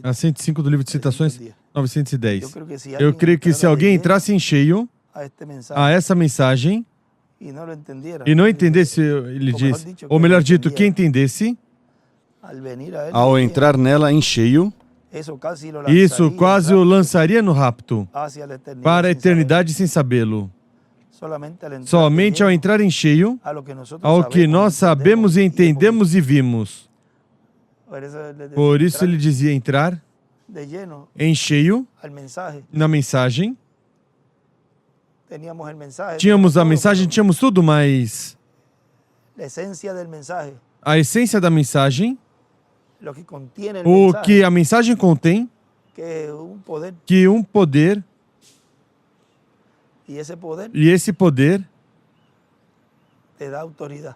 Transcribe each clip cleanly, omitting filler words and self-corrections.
A 105 do livro de Citações, 910. Eu creio que se alguém entrasse em cheio a essa mensagem e não entendesse, ele diz, ou melhor dito, que entendesse, Ao entrar nela em cheio, isso quase o lançaria no rapto para a eternidade sem sabê-lo. Somente ao entrar em cheio ao que nós sabemos e entendemos e vimos. Por isso ele dizia entrar em cheio na mensagem. Tínhamos a mensagem, tínhamos tudo, mas a essência da mensagem, o que a mensagem contém, que um poder, e esse poder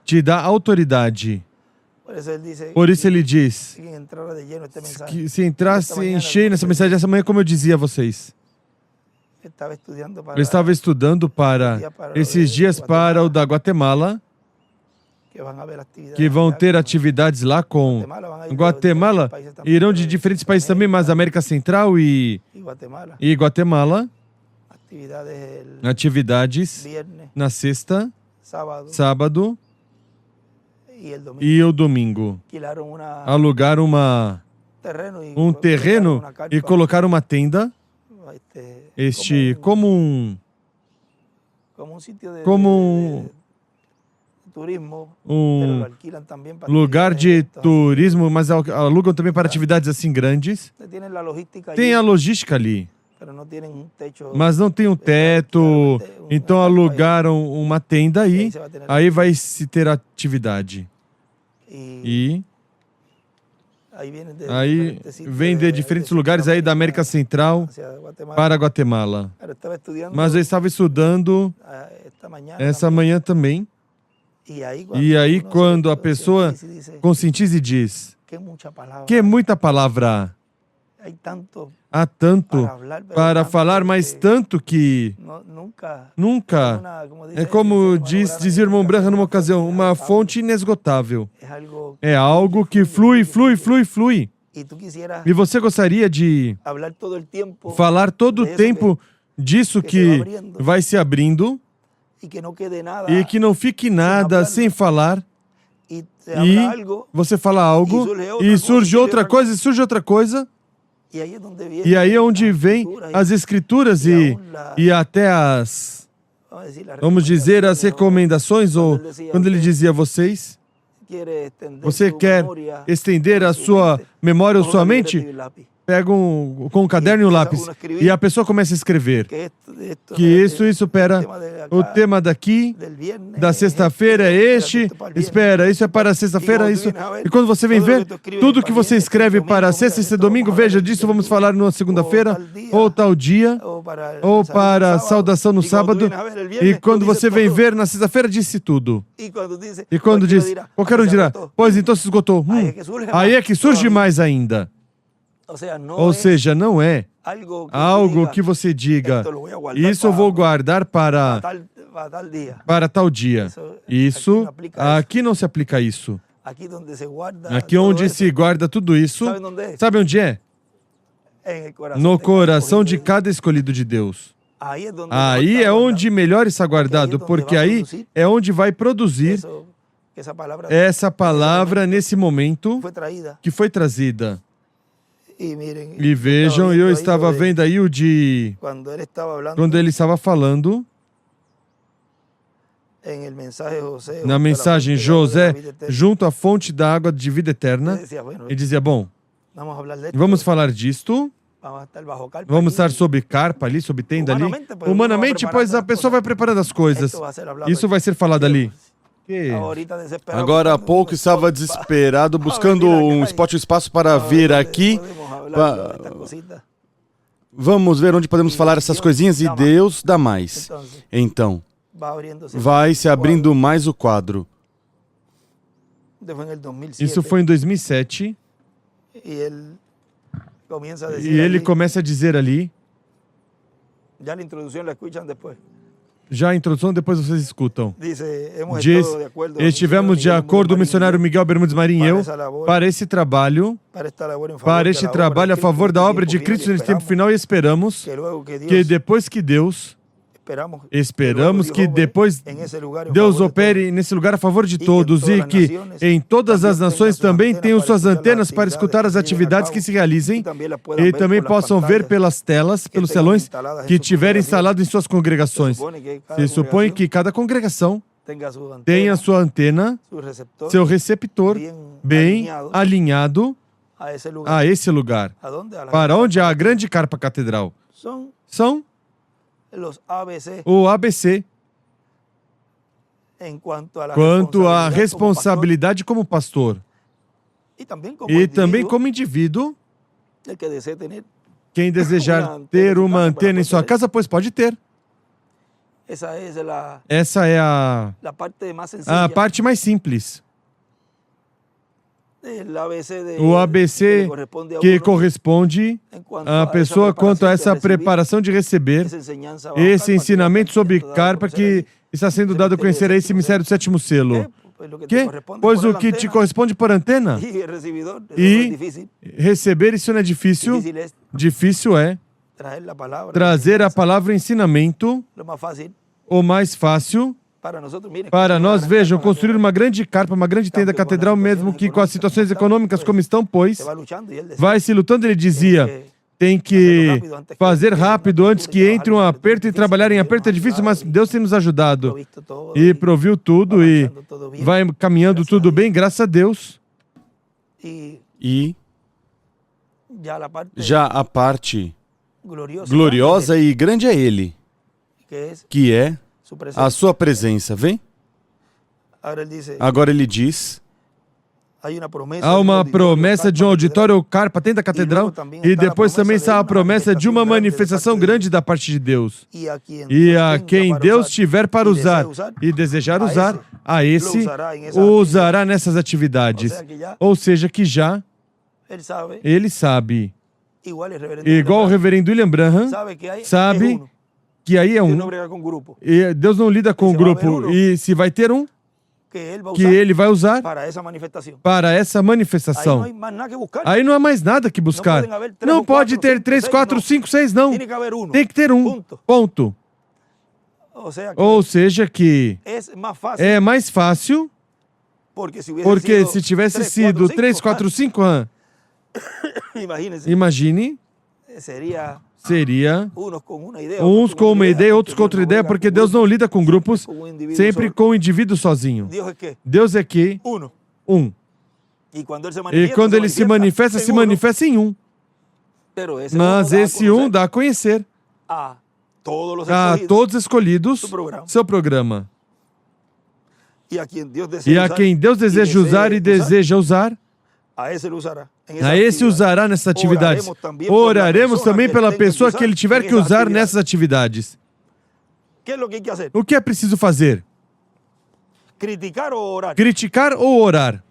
te dá autoridade. Por isso ele diz que se entrasse em cheio nessa mensagem essa manhã, como eu dizia a vocês, eu estava estudando para esses dias para o da Guatemala, que vão ter atividades lá com Guatemala, irão de diferentes países também, mas América Central e Guatemala, atividades na sexta, sábado e o domingo. Alugaram um terreno e colocaram uma tenda, como um lugar de turismo, mas alugam também para atividades assim grandes. Tem a logística ali, mas não tem um teto, então alugaram uma tenda aí vai se ter atividade. E aí vem de diferentes lugares aí da América Central para Guatemala. Mas eu estava estudando essa manhã também. E aí quando a pessoa conscientiza e diz que é muita palavra, há tanto para falar, mas tanto que nunca, é como dizia o irmão Branham numa ocasião, uma fonte inesgotável. É algo que flui, flui, flui, flui. E você gostaria de falar todo o tempo disso que vai se abrindo e que não fique nada sem falar. E você fala algo e surge outra coisa, e surge outra coisa. E aí é onde vem as escrituras e até as, vamos dizer, as recomendações, ou quando ele dizia a vocês, você quer estender a sua memória ou sua mente? Pega com um caderno e um lápis e a pessoa começa a escrever que isso, pera, o tema daqui, da sexta-feira é este, espera, isso é para sexta-feira, isso. E quando você vem ver, tudo que você escreve para sexta e domingo, veja, disso vamos falar na segunda-feira, ou tal dia, ou para a saudação no sábado. E quando você vem ver, na sexta-feira disse tudo. E quando diz, qualquer um dirá, pois então se esgotou. Aí é que surge mais ainda. Ou seja, não é algo que você diga, isso eu vou guardar para tal dia. Isso, aqui não se aplica isso. Aqui onde se guarda tudo isso, sabe onde é? No coração de cada escolhido de Deus. Aí é onde melhor está guardado, porque aí é onde vai produzir essa palavra nesse momento que foi trazida. E vejam, eu estava vendo aí quando ele estava falando na mensagem José, junto à fonte da água de vida eterna, e dizia, bom, vamos falar disto, vamos estar sobre carpa ali, sobre tenda ali, humanamente, pois a pessoa vai preparando as coisas, isso vai ser falado ali. Agora há pouco estava desesperado, buscando um espaço para vir aqui. Vamos ver onde podemos falar essas coisinhas e Deus dá mais. Então, vai se abrindo mais o quadro. Isso foi em 2007. E ele começa a dizer ali, Já a introdução, depois vocês escutam. Diz, estivemos de acordo, o missionário Miguel Bermudes Marinho e eu, para este trabalho a favor da obra de Cristo nesse tempo final, e esperamos que depois que Deus Deus opere nesse lugar a favor de todos e que em todas as nações também tenham suas antenas para escutar as atividades que se realizem e também possam ver pelas telas, pelos telões que tiverem instalado em suas congregações. Se supõe que cada congregação tenha sua antena, seu receptor bem alinhado a esse lugar. Para onde? A grande carpa catedral. São o ABC. Quanto à responsabilidade como pastor e também como indivíduo, quem desejar ter uma antena em sua casa, pois pode ter. Essa é a parte mais simples. O ABC que corresponde à pessoa quanto a essa preparação de receber esse ensinamento sobre carpa que está sendo dado a conhecer a esse mistério do sétimo selo. Pois o que te corresponde por antena e receber isso não é difícil. Difícil é trazer a palavra ensinamento, o mais fácil. Para nós, vejam, construir uma grande carpa, uma grande tenda catedral, mesmo que com as situações econômicas como estão, pois vai se lutando. Ele dizia, tem que fazer rápido antes que entre um aperto, e trabalhar em aperto é difícil, mas Deus tem nos ajudado e proviu tudo e vai caminhando tudo bem, graças a Deus. E já a parte gloriosa e grande é Ele, que é a sua presença, vem? Agora ele diz, há uma promessa de um auditório carpa, tenda catedral, e depois também está a promessa de uma manifestação grande da parte de Deus. E a quem Deus tiver para usar e desejar usar, a esse o usará nessas atividades. Ou seja, que já ele sabe, igual o reverendo William Branham, sabe que aí é um. E Deus não lida com o grupo. E se vai ter um, que ele vai usar para essa manifestação. Aí não há mais nada que buscar. Não pode ter 3, 4, 5, 6, não. Tem que ter um. Ponto. Ou seja que é mais fácil, porque se tivesse sido 3, 4, 5, imagine, seria uns com uma ideia, outros com outra ideia, porque Deus não lida com grupos, sempre com o indivíduo sozinho. Deus é que um. E quando ele se manifesta em um. Mas esse um dá a conhecer a todos escolhidos seu programa. E a quem Deus deseja usar e deseja usar, a esse usará nessas atividades. Oraremos também pela pessoa que ele tiver que usar nessas atividades. O que é preciso fazer? Criticar ou orar?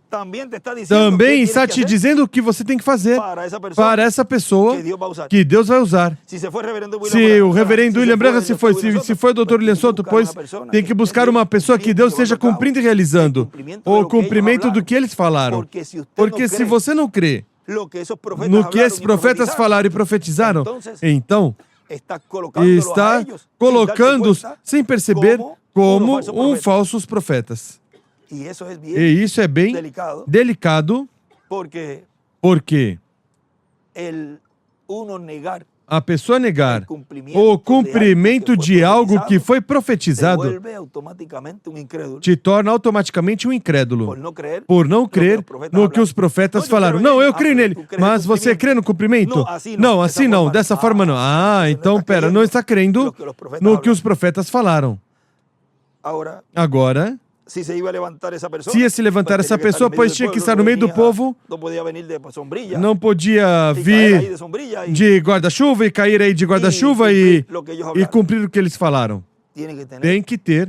Também está te dizendo o que você tem que fazer para essa pessoa que Deus vai usar. Se o reverendo William Branham se foi o doutor William Soto, pois tem que buscar uma pessoa que Deus esteja cumprindo e realizando o cumprimento do que eles falaram. Porque se você não crê no que esses profetas falaram e profetizaram, então está colocando-os sem perceber como falsos profetas. E isso é bem delicado, porque a pessoa negar o cumprimento de algo que foi profetizado te torna automaticamente um incrédulo, por não crer no que os profetas falaram. Não, eu creio nele, mas você crê no cumprimento? Não, assim não, dessa forma não. Então, não está crendo no que os profetas falaram. Agora, se ia se levantar essa pessoa, pois tinha que estar no meio do povo, não podia vir de guarda-chuva e cair aí de guarda-chuva e cumprir o que eles falaram. Tem que ter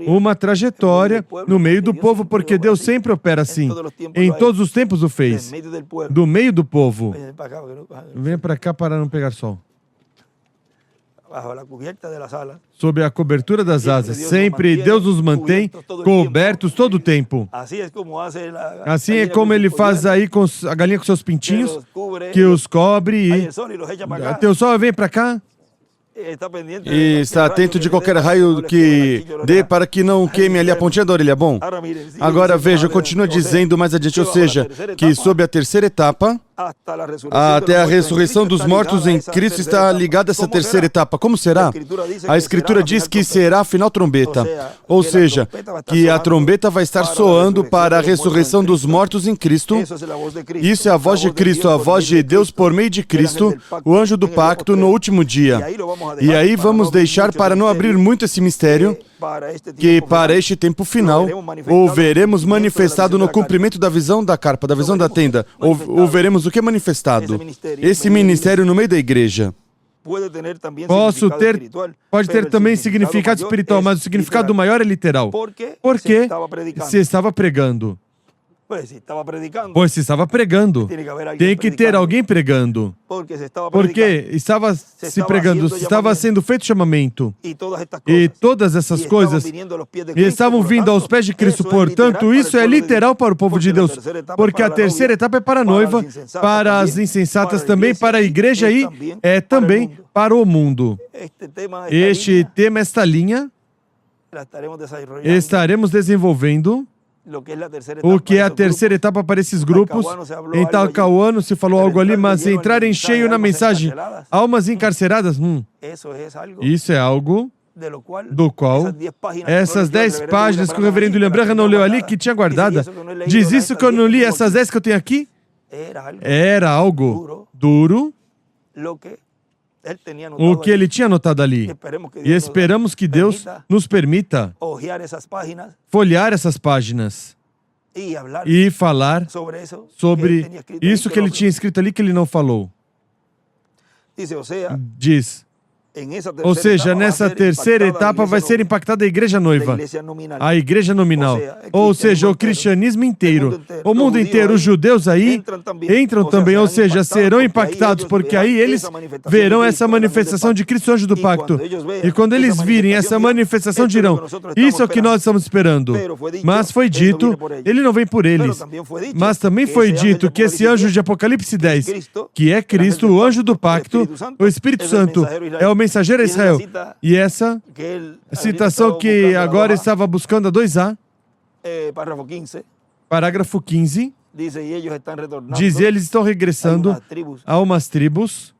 uma trajetória no meio do povo, porque Deus sempre opera assim. Em todos os tempos o fez. Do meio do povo. Venha para cá para não pegar sol. sob a cobertura das asas. Sempre Deus nos mantém cobertos todo o tempo. Assim é como ele faz aí com a galinha com seus pintinhos, que os cobre e o sol vem para cá. E está atento de qualquer raio que dê para que não queime ali a pontinha da orelha. Bom, agora veja, continua dizendo mais adiante, ou seja, que sob a terceira etapa, até a ressurreição dos mortos em Cristo está ligada a essa terceira etapa. Como será? A Escritura diz que será a final trombeta. Ou seja, que a trombeta vai estar soando para a ressurreição dos mortos em Cristo. Isso é a voz de Cristo, a voz de Deus por meio de Cristo, o anjo do pacto no último dia. E aí vamos deixar para não abrir muito esse mistério, que para este tempo final, ou veremos manifestado no cumprimento da visão da carpa, da visão da tenda, ou veremos o que é manifestado? Esse ministério no meio da igreja. Pode ter também significado espiritual, mas o significado maior é literal. Porque se estava pregando. Pois se estava pregando, tem que ter alguém pregando. Porque estava se pregando, estava sendo feito chamamento. E todas essas coisas estavam vindo aos pés de Cristo. Portanto, isso é literal para o povo de Deus. Porque a terceira etapa é para a noiva, para as insensatas também, para a igreja e é também para o mundo. Este tema, esta linha, estaremos desenvolvendo o que é a terceira etapa para esses grupos. Em Talcahuano se falou algo ali, mas entrar em cheio na mensagem, almas encarceradas, isso é algo do qual essas 10 páginas que o reverendo William Branham não leu ali, que tinha guardada, diz isso que eu não li, essas 10 que eu tenho aqui, era algo duro, o que ele tinha anotado ali. E esperamos que Deus nos permita folhear essas páginas e falar sobre isso que ele tinha escrito ali que ele não falou. Diz, ou seja, nessa terceira etapa vai ser impactada a igreja noiva, a igreja nominal, ou seja, o cristianismo inteiro, o mundo inteiro, os judeus aí entram também, ou seja, serão impactados, porque aí eles verão essa manifestação de Cristo, anjo do pacto. E quando eles virem essa manifestação, dirão, isso é o que nós estamos esperando. Mas foi dito, ele não vem por eles, mas também foi dito que esse anjo de Apocalipse 10, que é Cristo, o anjo do pacto, o Espírito Santo, é o mensageiro a Israel. E essa citação que agora estava buscando a 2A, parágrafo 15, diz, eles estão regressando a umas tribos.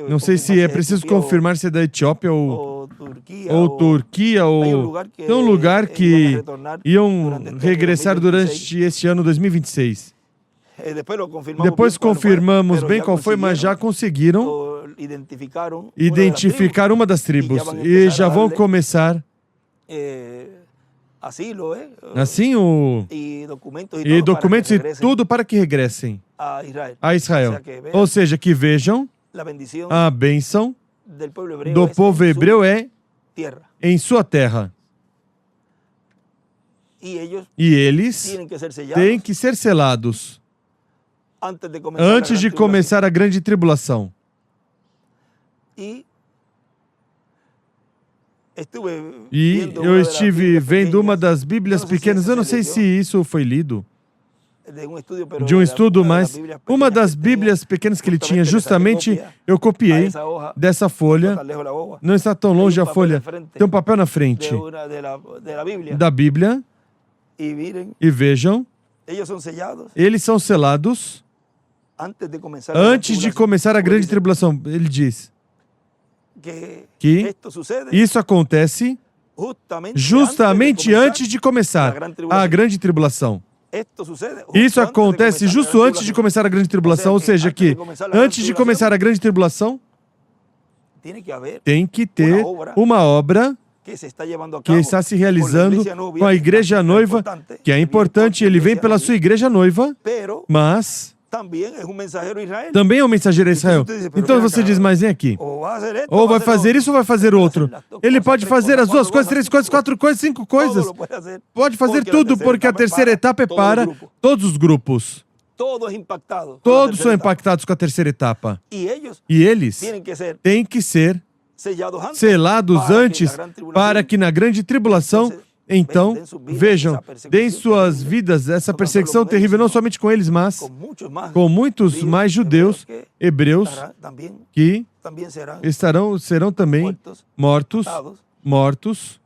Não sei se é preciso confirmar se é da Etiópia ou Turquia, ou tem um lugar que iam regressar durante este ano 2026. Depois confirmamos bem qual foi, mas já conseguiram identificar uma das tribos e já vão começar assim e documentos e tudo para que regressem a Israel. Ou seja, que vejam a bênção do povo hebreu é em sua terra. E eles têm que ser selados antes de começar a grande tribulação. E eu estive vendo uma das Bíblias pequenas, eu não sei se isso foi lido, de um estudo, mas uma das Bíblias pequenas que ele tinha, justamente eu copiei dessa folha, não está tão longe a folha, tem um papel na frente da Bíblia, e vejam, eles são selados antes de começar a grande tribulação. Ele diz que isso acontece justamente antes de começar a grande tribulação. Isso acontece justo antes de começar a grande tribulação, ou seja, que antes de começar a grande tribulação, tem que ter uma obra que está se realizando com a igreja noiva, que é importante, ele vem pela sua igreja noiva, mas também é um mensageiro a Israel. Então você diz, mas vem aqui. Ou vai fazer isso ou vai fazer outro. Ele pode fazer as duas coisas, 3 coisas, 4 coisas, 5 coisas. Pode fazer tudo, porque a terceira etapa é para todos os grupos. Todos são impactados com a terceira etapa. E eles têm que ser selados antes para que na grande tribulação, então, vejam, deem suas vidas essa perseguição terrível, não somente com eles, mas com muitos mais judeus, hebreus, que serão também mortos,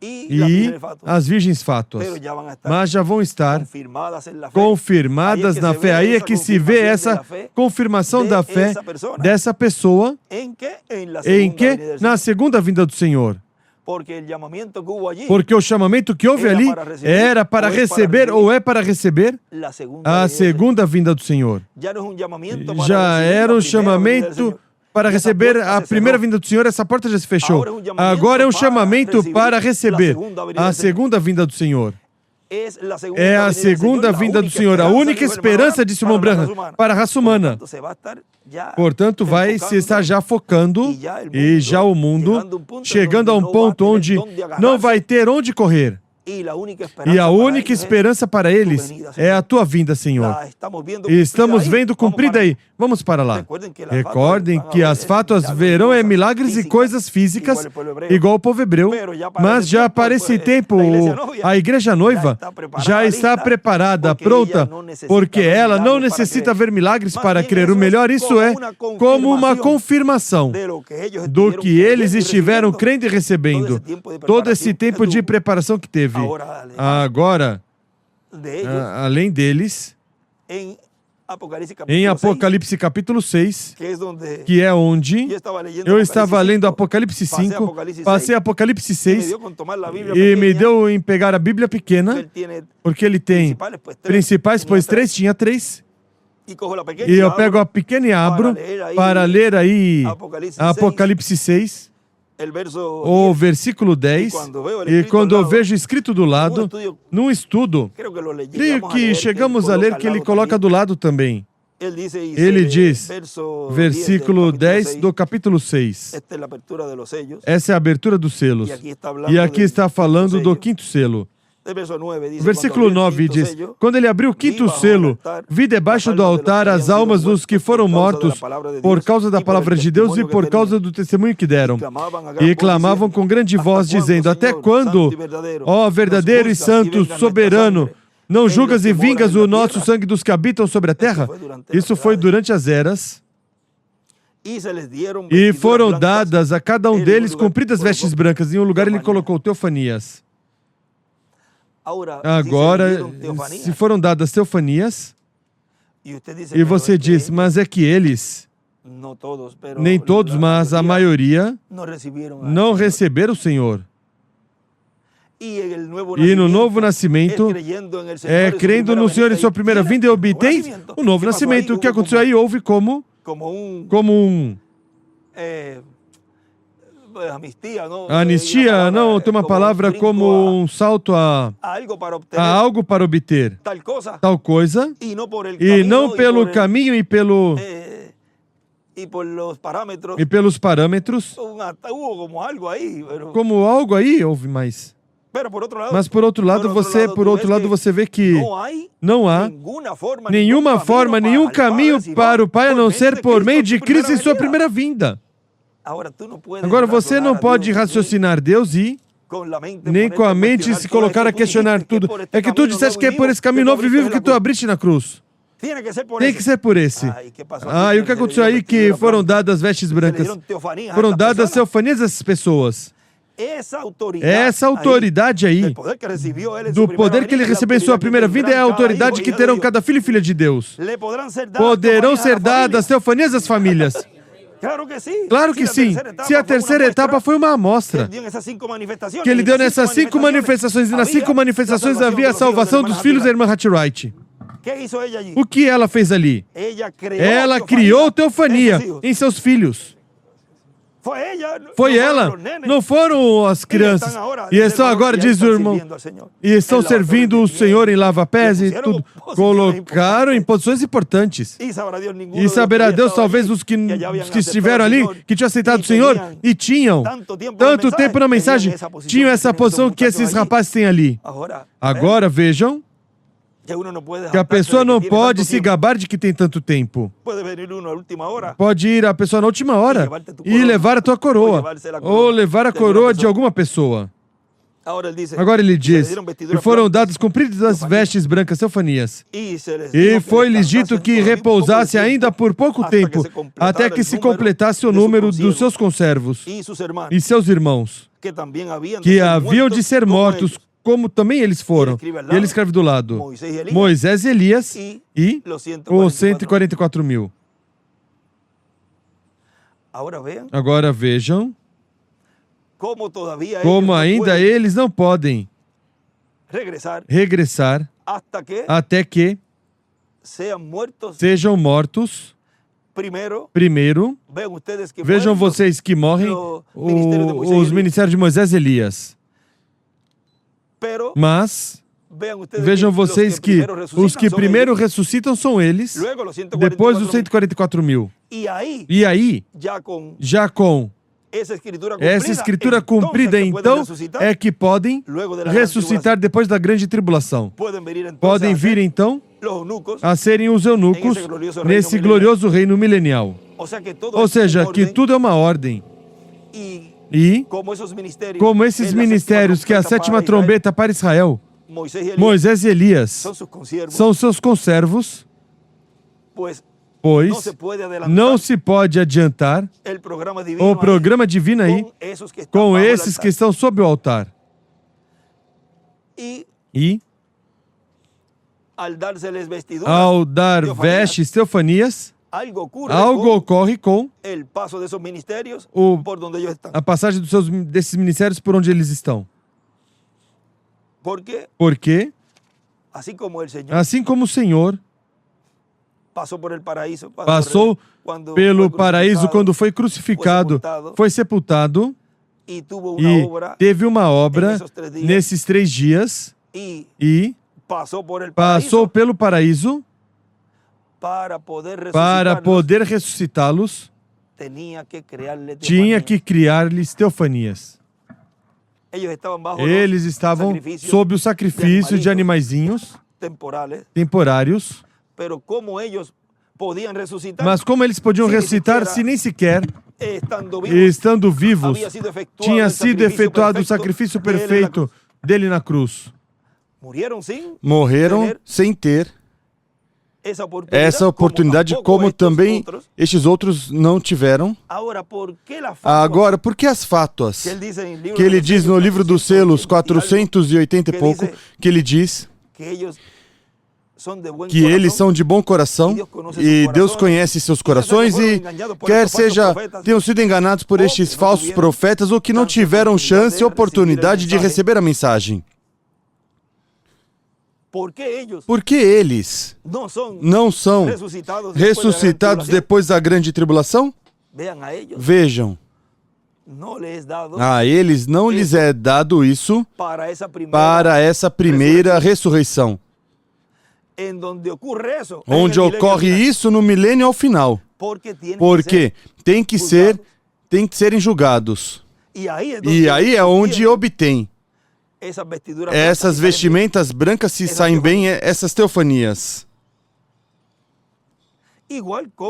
e as virgens fátuas, mas já vão estar confirmadas na fé. Aí é que se vê essa confirmação da fé dessa pessoa, em que? Na segunda vinda do Senhor. Porque o chamamento que houve ali era para receber, ou é para receber, a segunda vinda do Senhor. Já era um chamamento para receber a primeira vinda do Senhor, essa porta já se fechou. Agora é um chamamento para receber a segunda vinda do Senhor. É a segunda vinda do Senhor, a única esperança, disse o irmão Branham, para a raça humana. Portanto, vai se estar já focando, e já o mundo chegando a um ponto onde não vai ter onde correr. E a única esperança para eles é a tua vinda, Senhor. E estamos vendo cumprida aí. Vamos para lá. Recordem que as fátuas verão milagres e coisas físicas, igual o povo hebreu. Mas já para esse tempo, a igreja noiva já está preparada, pronta, porque ela não necessita ver milagres para crer o melhor. Isso é como uma confirmação do que eles estiveram crendo e recebendo. Todo esse tempo de preparação que teve. Agora, além deles, em Apocalipse capítulo 6, que é onde eu estava lendo Apocalipse 5, passei Apocalipse 6 e me deu em pegar a Bíblia pequena, porque ele tem principais, pois tinha três. E eu pego a pequena e abro para ler aí Apocalipse 6. O versículo 10, e quando eu vejo escrito do lado, num estudo, creio que chegamos a ler que ele coloca do lado também. Ele diz, versículo 10 do capítulo 6, essa é a abertura dos selos, e aqui está falando do quinto selo. Versículo 9 diz, quando ele abriu o quinto selo, vi debaixo do altar as almas dos que foram mortos por causa da palavra de Deus e por causa do testemunho que deram. E clamavam com grande voz, dizendo, até quando, ó verdadeiro e santo, soberano, não julgas e vingas o nosso sangue dos que habitam sobre a terra? Isso foi durante as eras. E foram dadas a cada um deles compridas vestes brancas. Em um lugar ele colocou teofanias. Agora, se foram dadas teofanias, e você diz, mas é que eles, nem todos, mas a maioria, não receberam o Senhor. E no novo nascimento, crendo no Senhor em sua primeira vinda, e obtém o novo nascimento. O que aconteceu aí? Houve como um... Anistia, não, tem uma palavra como um salto a algo para obter tal coisa, e não pelo caminho e pelos parâmetros, como algo aí houve mais. Mas por outro lado você vê que não há nenhuma forma, nenhum caminho para o Pai a não ser por meio de Cristo em sua primeira vinda. Agora, você não pode raciocinar Deus e nem com a mente se colocar a questionar tudo. É que tu disseste que é por esse caminho novo e vivo que tu abriste na cruz. Tem que ser por esse. E o que aconteceu aí? Que foram dadas vestes brancas. Foram dadas teofanias a essas pessoas. Essa autoridade aí, do poder que ele recebeu em sua primeira vinda, é a autoridade que terão cada filho e filha de Deus. Poderão ser dadas teofanias às famílias. Claro que sim. Se a terceira etapa foi uma amostra que ele deu nessas 5 manifestações, e nas 5 manifestações havia a salvação dos filhos da irmã Hatchwright. O que ela fez ali? Ela criou teofania em seus filhos. Foi ela, não foram as crianças. E estão agora, diz o irmão, e estão servindo o Senhor em lava-pés e tudo. Colocaram em posições importantes. E saberá Deus, talvez, os que estiveram ali, que tinham aceitado o Senhor, e tinham tanto tempo na mensagem, tinham essa posição que esses rapazes têm ali. Agora, vejam, Que a pessoa não pode se gabar de que tem tanto tempo. Pode ir a pessoa na última hora e levar a tua coroa, ou levar a coroa de alguma pessoa. Agora ele diz, e foram dadas compridas as vestes brancas teofanias, e foi-lhes dito que repousasse ainda por pouco tempo, até que se completasse o número dos seus conservos e seus irmãos, que haviam de ser mortos, como também eles foram. E ele escreve do lado, Moisés e Elias e os 144 mil. Agora vejam como ainda eles não podem regressar até que sejam mortos. Primeiro, vejam vocês que morrem os ministérios de Moisés e Elias. Mas vejam vocês que os que primeiro ressuscitam são eles, depois os 144 mil. E aí, já com essa escritura cumprida, então, é que podem ressuscitar depois da grande tribulação. Podem vir, então, a serem os eunucos nesse glorioso reino milenial. Ou seja, que tudo é uma ordem. E, como esses ministérios que é a sétima trombeta para Israel, Moisés e Elias são seus conservos, pois não se pode adiantar o programa divino aí com esses que estão sob o altar. E, ao dar vestes teofanias, algo ocorre com a passagem desses ministérios por onde eles estão. Porque, assim como o Senhor passou pelo paraíso quando foi crucificado, foi sepultado e teve uma obra nesses 3 dias e passou pelo paraíso para poder ressuscitá-los, tinha que criar-lhes teofanias. Eles estavam sob o sacrifício de animaizinhos temporários. Mas como eles podiam ressuscitar se nem sequer, estando vivos, tinha sido efetuado o sacrifício perfeito dele na cruz? Morreram sem ter essa oportunidade, como também estes outros não tiveram. Agora, por que as fátuas? Que ele diz no livro dos selos 480 e pouco, que ele diz que eles são de bom coração e Deus conhece seus corações e quer tenham sido enganados por estes falsos profetas ou que não tiveram chance e oportunidade de receber a mensagem. Porque eles não são ressuscitados depois da grande tribulação? Vejam. A eles não lhes é dado isso para essa primeira ressurreição. Onde ocorre isso no milênio ao final. Porque tem que serem julgados. E aí é onde obtém essas vestimentas brancas, se saem bem, essas teofanias.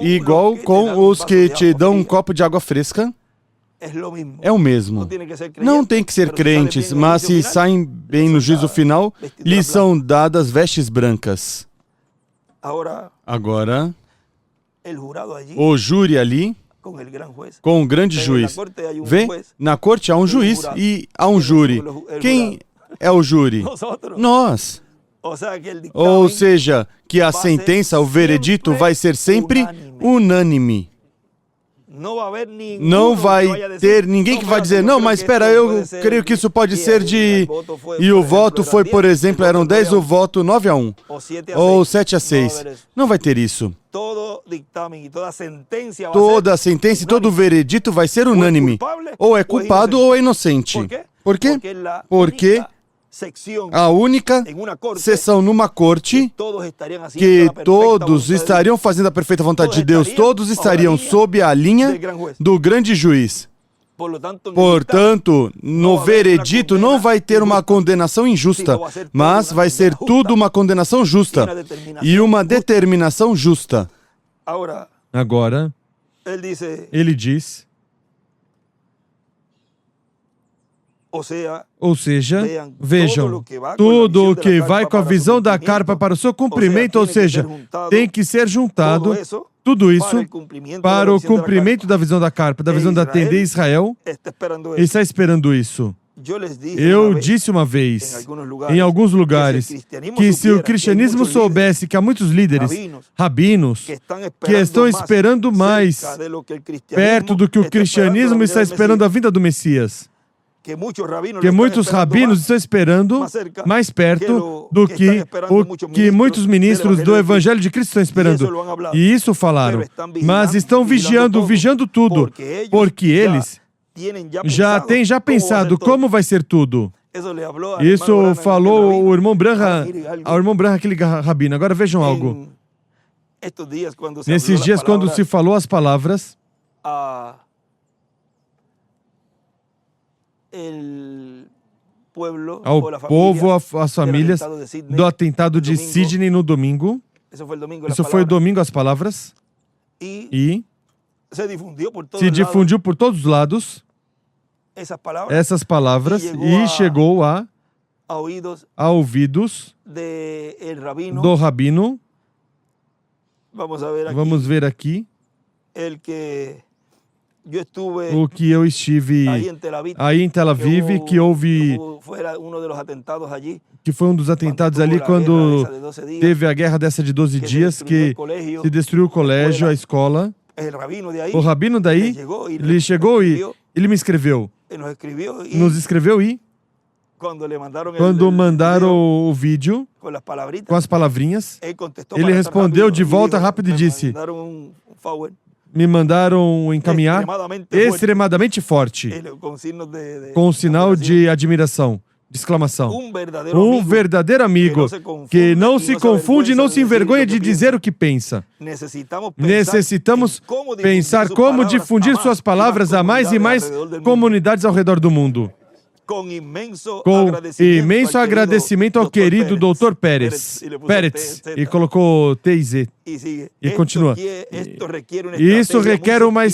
Igual com os que te dão um copo de água fresca. É o mesmo. Não tem que ser crentes, mas se saem bem no juízo final, lhes são dadas vestes brancas. Agora, o júri ali, com o grande juiz. Vê, na corte há um juiz e há um júri. Quem é o júri? Nós. Ou seja, que a sentença, o veredito vai ser sempre unânime. Não vai ter ninguém que vai dizer, não, mas espera, eu creio que isso pode ser de... E o voto foi, por exemplo, eram 10, o voto 9-1, ou 7-6. Não vai ter isso. Toda a sentença e todo o veredito vai ser unânime. Ou é culpado ou é inocente. Por quê? Porque a única sessão numa corte que todos estariam fazendo a perfeita vontade de Deus, todos estariam sob a linha do grande juiz. Portanto, no veredito não vai ter uma condenação injusta, mas vai ser tudo uma condenação justa e uma determinação justa. Agora, ele diz, ou seja, vejam, tudo o que vai com a visão da carpa para o seu cumprimento, ou seja, tem que ser juntado, tudo isso, para o cumprimento da visão da carpa, da visão da tenda. E Israel está esperando isso. Eu disse uma vez, em alguns lugares, que se o cristianismo soubesse que há muitos líderes, rabinos, que estão esperando mais perto do que o cristianismo está esperando a vinda do Messias, que muitos rabinos estão esperando mais perto do que o que muitos ministros do Evangelho de Cristo estão esperando. E isso falaram. Mas estão vigiando tudo, porque eles já têm pensado como vai ser tudo. Isso falou o irmão Branham, aquele rabino. Agora vejam algo. Nesses dias, quando se falou as palavras, ao povo, às famílias do atentado de Sydney no domingo. Isso foi o domingo, as palavras. E se difundiu por todos os lados essas palavras e chegou a ouvidos do rabino. Vamos ver aqui. O que eu estive aí em Tel Aviv, que foi um dos atentados ali quando teve a guerra dessa de 12 dias, que se destruiu o colégio, a escola. O rabino daí, ele chegou e ele me escreveu. Nos escreveu e quando mandaram o vídeo com as palavrinhas, ele respondeu de volta rápido e disse: me mandaram encaminhar extremadamente forte, com um sinal de admiração, de exclamação. Um verdadeiro amigo que não se confunde e não se envergonha de dizer o que pensa. Necessitamos pensar como difundir suas palavras a mais e mais comunidades ao redor do mundo. Com imenso agradecimento ao querido Dr. Peretz, e colocou TZ, e continua. Isso requer uma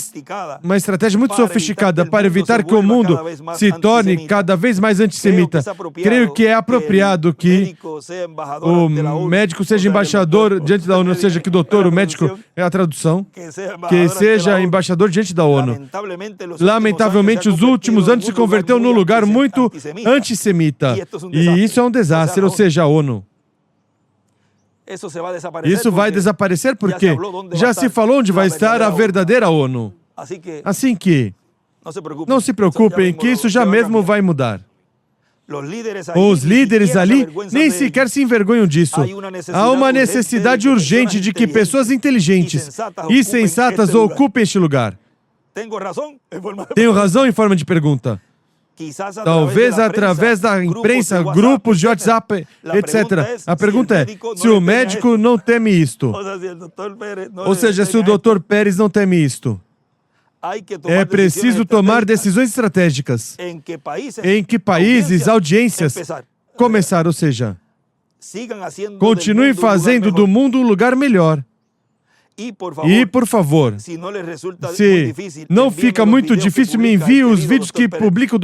estratégia muito sofisticada para evitar que o mundo se torne cada vez mais antissemita. Creio que é apropriado que o médico seja embaixador diante da ONU, ou seja, que o doutor, o médico, é a tradução, que seja embaixador diante da ONU. Lamentavelmente, os últimos anos se converteu num lugar muito antissemita. E isso é um desastre, ou seja, a ONU. Isso vai desaparecer porque já se falou onde vai estar a verdadeira ONU. Assim que não se preocupem que isso já mesmo vai mudar. Os líderes ali nem sequer se envergonham disso. Há uma necessidade urgente de que pessoas inteligentes e sensatas ocupem este lugar. Tenho razão em forma de pergunta. Talvez através da imprensa, grupos de WhatsApp, etc. A pergunta é, se o médico não teme isto, ou seja, se o Dr. Pérez não teme isto, é preciso tomar decisões estratégicas. Em que países, audiências, começar, ou seja, continuem fazendo do mundo um lugar melhor. E, por favor, se não fica muito difícil, me envie os vídeos que publica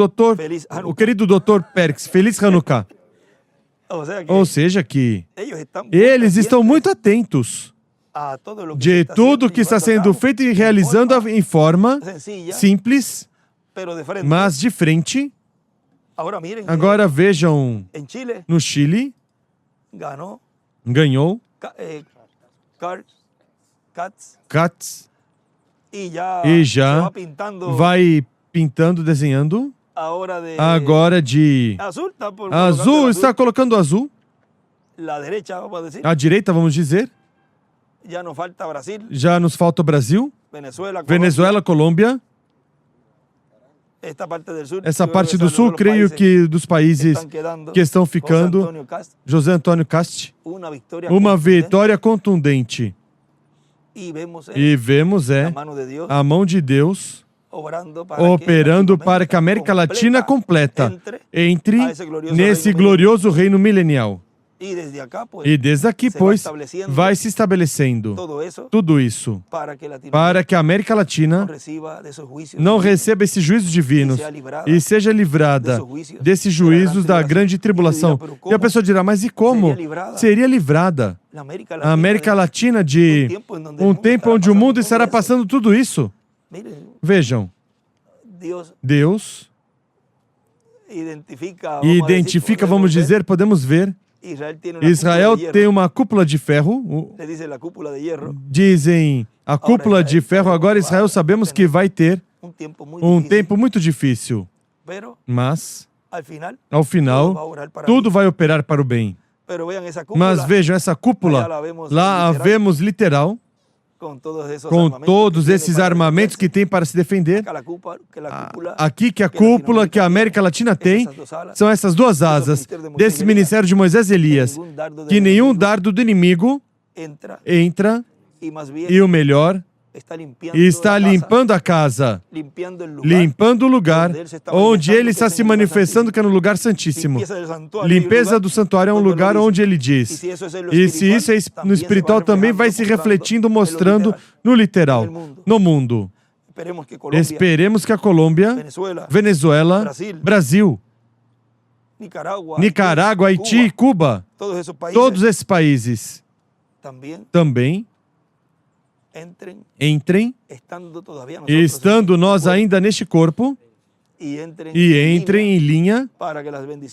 o querido Dr. Peretz. Feliz Hanukkah. Ou seja, que eles estão muito atentos de tudo que está sendo feito e realizando em forma simples, mas de frente. Agora vejam, no Chile, ganhou Katz e já vai pintando, desenhando. Agora de azul, está colocando azul. À direita, vamos dizer. Já nos falta o Brasil, Venezuela, Colômbia. Essa parte do sul, creio que dos países que estão ficando, José Antônio Cast, uma vitória contundente. E vemos a mão de Deus operando para que a América Latina completa entre nesse glorioso reino milenial. E desde aqui, pois, vai se estabelecendo tudo isso para que a América Latina não receba esses juízos divinos e seja livrada desses juízos da grande tribulação. E a pessoa dirá, mas e como seria livrada a América Latina de um tempo onde o mundo estará passando tudo isso? Vejam, Deus identifica, vamos dizer, podemos ver, Israel tem uma cúpula de ferro, dizem a cúpula de ferro, agora Israel sabemos que vai ter um tempo muito difícil, mas ao final tudo vai operar para o bem. Mas vejam, essa cúpula, lá a vemos literal, com todos esses armamentos que tem para se defender. Aqui que a cúpula que a América Latina tem são essas duas asas desse ministério de Moisés e Elias, que nenhum dardo do inimigo entra e o melhor está limpando a casa, limpando o lugar onde ele está se manifestando, que é no lugar santíssimo. Limpeza do santuário é um lugar onde ele diz. E se isso é no espiritual, também vai se refletindo, mostrando no literal, no mundo. Esperemos que a Colômbia, Venezuela, Brasil, Nicarágua, Haiti, Cuba, todos esses países também entrem, estando nós ainda neste corpo, e entrem em linha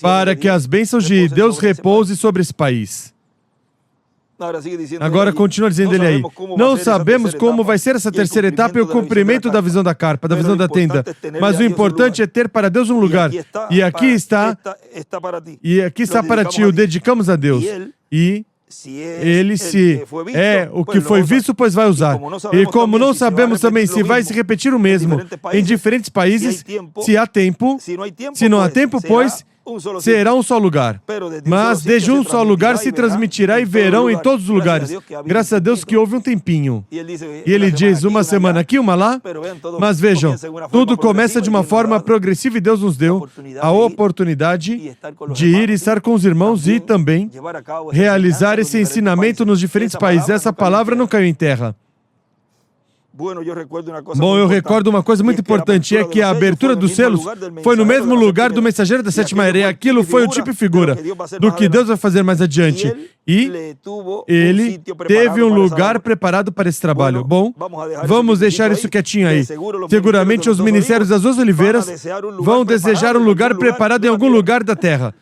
para que as bênçãos de Deus repousem sobre esse país. Agora continua dizendo ele aí, não sabemos como vai ser essa terceira etapa e o cumprimento da visão da carpa, da visão da tenda, mas o importante é ter para Deus um lugar, e aqui está para ti, o dedicamos a Deus, e ele se é o que foi visto, pois vai usar. E como não sabemos também se vai se repetir o mesmo em diferentes países, se há tempo, se não há tempo, pois será um só lugar. Mas desde um só lugar se transmitirá e verão em todos os lugares. Graças a Deus que houve um tempinho. E ele diz, uma semana aqui, uma lá. Mas vejam, tudo começa de uma forma progressiva e Deus nos deu a oportunidade de ir e estar com os irmãos e também realizar esse ensinamento nos diferentes países. Essa palavra não caiu em terra. Bom, eu recordo uma coisa muito importante, é que a abertura dos selos foi no mesmo lugar do mensageiro da sétima era, e aquilo foi o tipo e figura do que Deus vai fazer mais adiante. E ele teve um lugar preparado para esse trabalho. Bom, vamos deixar isso quietinho aí. Seguramente os ministérios das duas oliveiras vão desejar um lugar preparado em algum lugar da terra.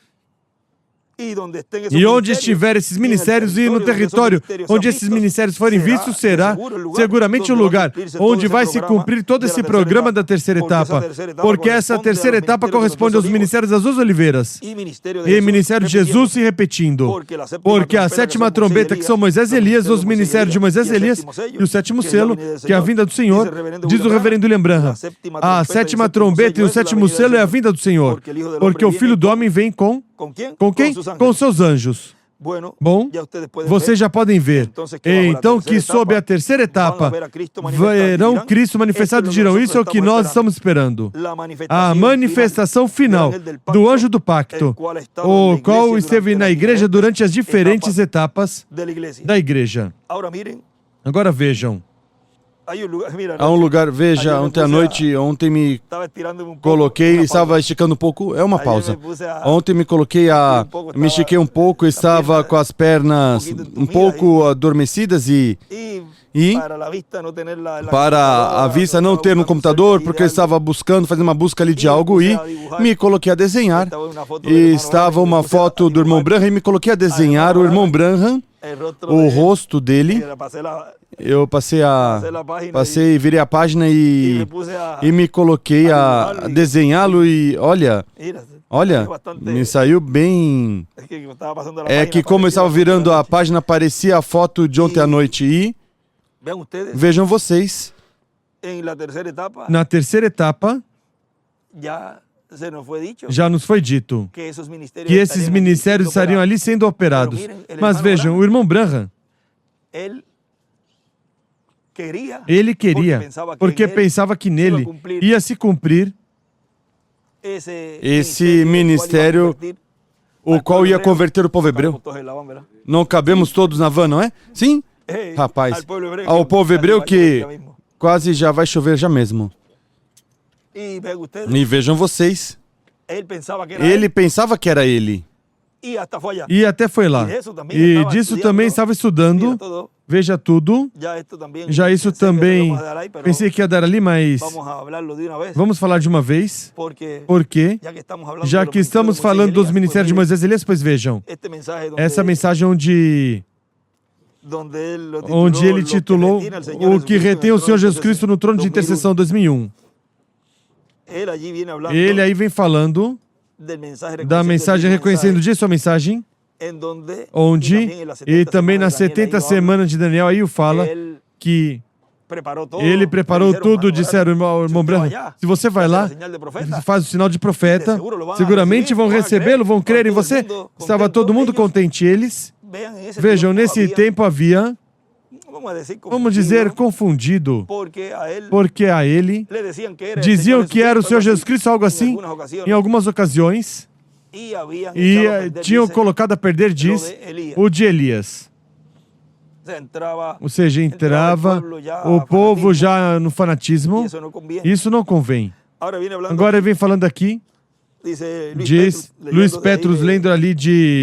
E onde estiver esses ministérios e no território onde esses ministérios forem vistos, será seguramente o lugar onde vai se cumprir todo esse programa da terceira etapa, porque essa terceira etapa corresponde aos ministérios das duas oliveiras e ministério de Jesus se repetindo, porque a sétima trombeta, que são Moisés e Elias, os ministérios de Moisés e Elias, e o sétimo selo, que é a vinda do Senhor, diz o reverendo William Branham, a sétima trombeta e o sétimo selo é a vinda do Senhor, porque o Filho do Homem vem com quem? Com os seus anjos. Bom, vocês já podem ver. Então, que sob a terceira etapa verão Cristo manifestado e dirão, isso é o que nós estamos esperando. A manifestação final do anjo do pacto, o qual esteve na igreja durante as diferentes etapas da igreja. Agora vejam. Há um lugar, veja, ontem à noite, ontem me coloquei, estava esticando um pouco, é uma pausa. Ontem me estiquei um pouco, estava com as pernas um pouco adormecidas e para a vista não ter no computador, porque eu estava fazendo uma busca ali de algo e me coloquei a desenhar. E estava uma foto do irmão Branham e me coloquei a desenhar o irmão Branham, o rosto dele. Eu virei a página e me coloquei a desenhá-lo e olha, me saiu bem. É que como eu estava virando a página, aparecia a foto de ontem à noite e vejam vocês, na terceira etapa, já nos foi dito que esses ministérios estariam ali sendo operados. Mas vejam, o irmão Branham, Ele queria, porque pensava que nele ia se cumprir esse ministério, o qual ia converter o povo hebreu. Não cabemos todos na van, não é? Sim? Rapaz, ao povo hebreu que quase já vai chover já mesmo. E vejam vocês, ele pensava que era ele. E até foi lá. E disso também estava estudando. Veja tudo. Já isso também, pensei que ia dar ali, mas vamos falar de uma vez. Porque, já que estamos falando dos ministérios de Moisés e Elias, pois vejam, essa mensagem onde ele titulou O que retém o Senhor Jesus Cristo no trono de intercessão 2001. Ele aí vem falando da mensagem reconhecendo de sua mensagem, onde, e também nas 70 semanas de Daniel, aí o fala que ele preparou tudo, disseram, irmão Branham, se você vai lá, faz o sinal de profeta, seguramente vão recebê-lo, vão crer em você. Estava todo mundo contente. Eles, vejam, nesse tempo havia, vamos dizer, confundido, porque a ele diziam que era o Senhor Jesus Cristo, algo assim, em algumas ocasiões, e tinham colocado a perder, diz, o de Elias. Ou seja, entrava o povo já no fanatismo. Isso não convém. Agora ele vem falando aqui, diz Luiz Petros lendo ali de...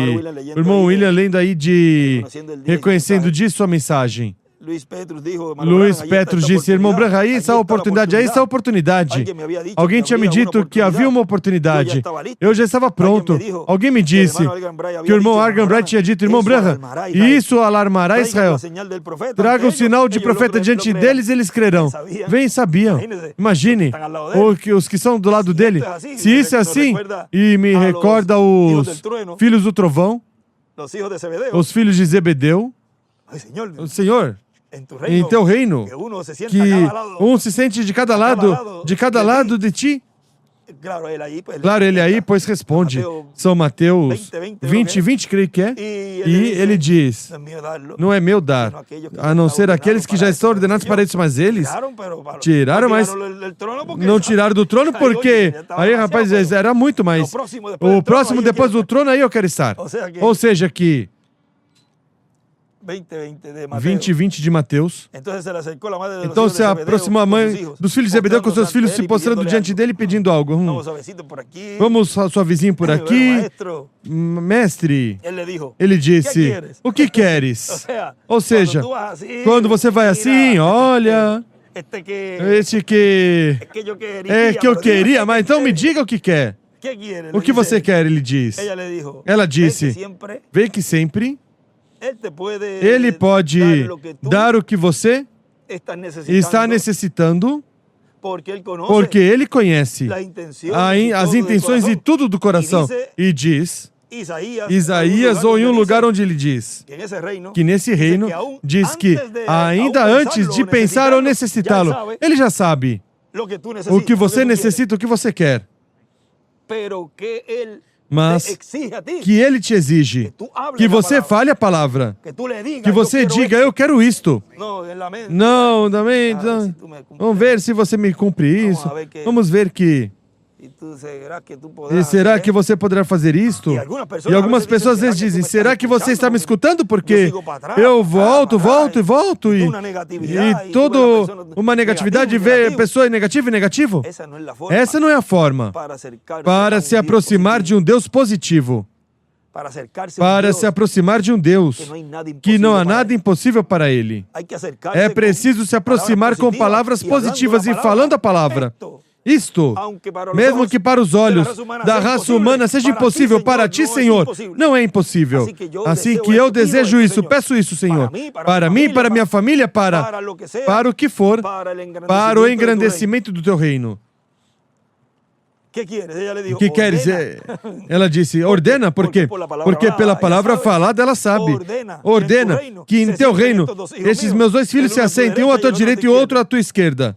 O irmão William lendo aí de... Reconhecendo de sua mensagem. Luiz Petros disse, irmão Branham, aí está a oportunidade, aí está a oportunidade. Alguém tinha me dito que havia uma oportunidade. Eu já estava pronto. Alguém me disse que o irmão Argan Bright tinha dito, irmão Branham, isso alarmará Israel. Traga o sinal de profeta diante deles, eles crerão. Vem, sabiam. Imagine, os que são do lado dele. Se isso é assim, e me recorda os filhos do trovão, os filhos de Zebedeu, o Senhor, em teu reino, que um se sente de cada lado de ti. Claro, ele aí, pois responde, São Mateus 20, creio que é, e ele diz, não é meu dar, a não ser aqueles que já estão ordenados para isso, mas eles tiraram, mas não tiraram do trono, porque aí, rapaz, era muito mais. O próximo depois do trono, aí eu quero estar. Ou seja, que 20 de Mateus. Então se aproximou a mãe dos filhos de Zebedeu com seus filhos se postrando diante dele pedindo algo. Vamos suavezinho por aqui. Mestre, ele disse, o que queres? Ou seja, quando você vai assim, olha, esse que é que eu queria, mas então me diga o que quer. O que você quer, ele diz. Ela disse, vê que sempre ele pode dar o que você está necessitando, porque ele conhece as intenções e tudo do coração. E diz, Isaías, ou em um lugar onde ele diz, que nesse reino, diz que ainda antes de pensar ou necessitá-lo, ele já sabe o que você necessita, o que você quer. Mas que ele te exige que você fale a palavra, que você diga, eu quero isto. Não, também, vamos ver se você me cumpre isso. Vamos ver que... E será que você poderá fazer isto? E algumas pessoas às vezes dizem, será que você está me escutando? Porque eu volto e toda uma negatividade, ver pessoa negativa e negativo. Essa não é a forma para se aproximar de um Deus positivo. Para se aproximar de um Deus que não há nada impossível para ele. É preciso se aproximar com palavras positivas e falando a palavra. Isto, mesmo que para os olhos da raça humana seja impossível, para ti, Senhor, não é impossível. Assim que eu desejo isso, peço isso, Senhor, para mim, para minha família, para o que for, para o engrandecimento do teu reino. O que queres? Ela disse, ordena, porque pela palavra falada ela sabe. Ordena que em teu reino esses meus dois filhos se assentem, um à tua direita e outro à tua esquerda.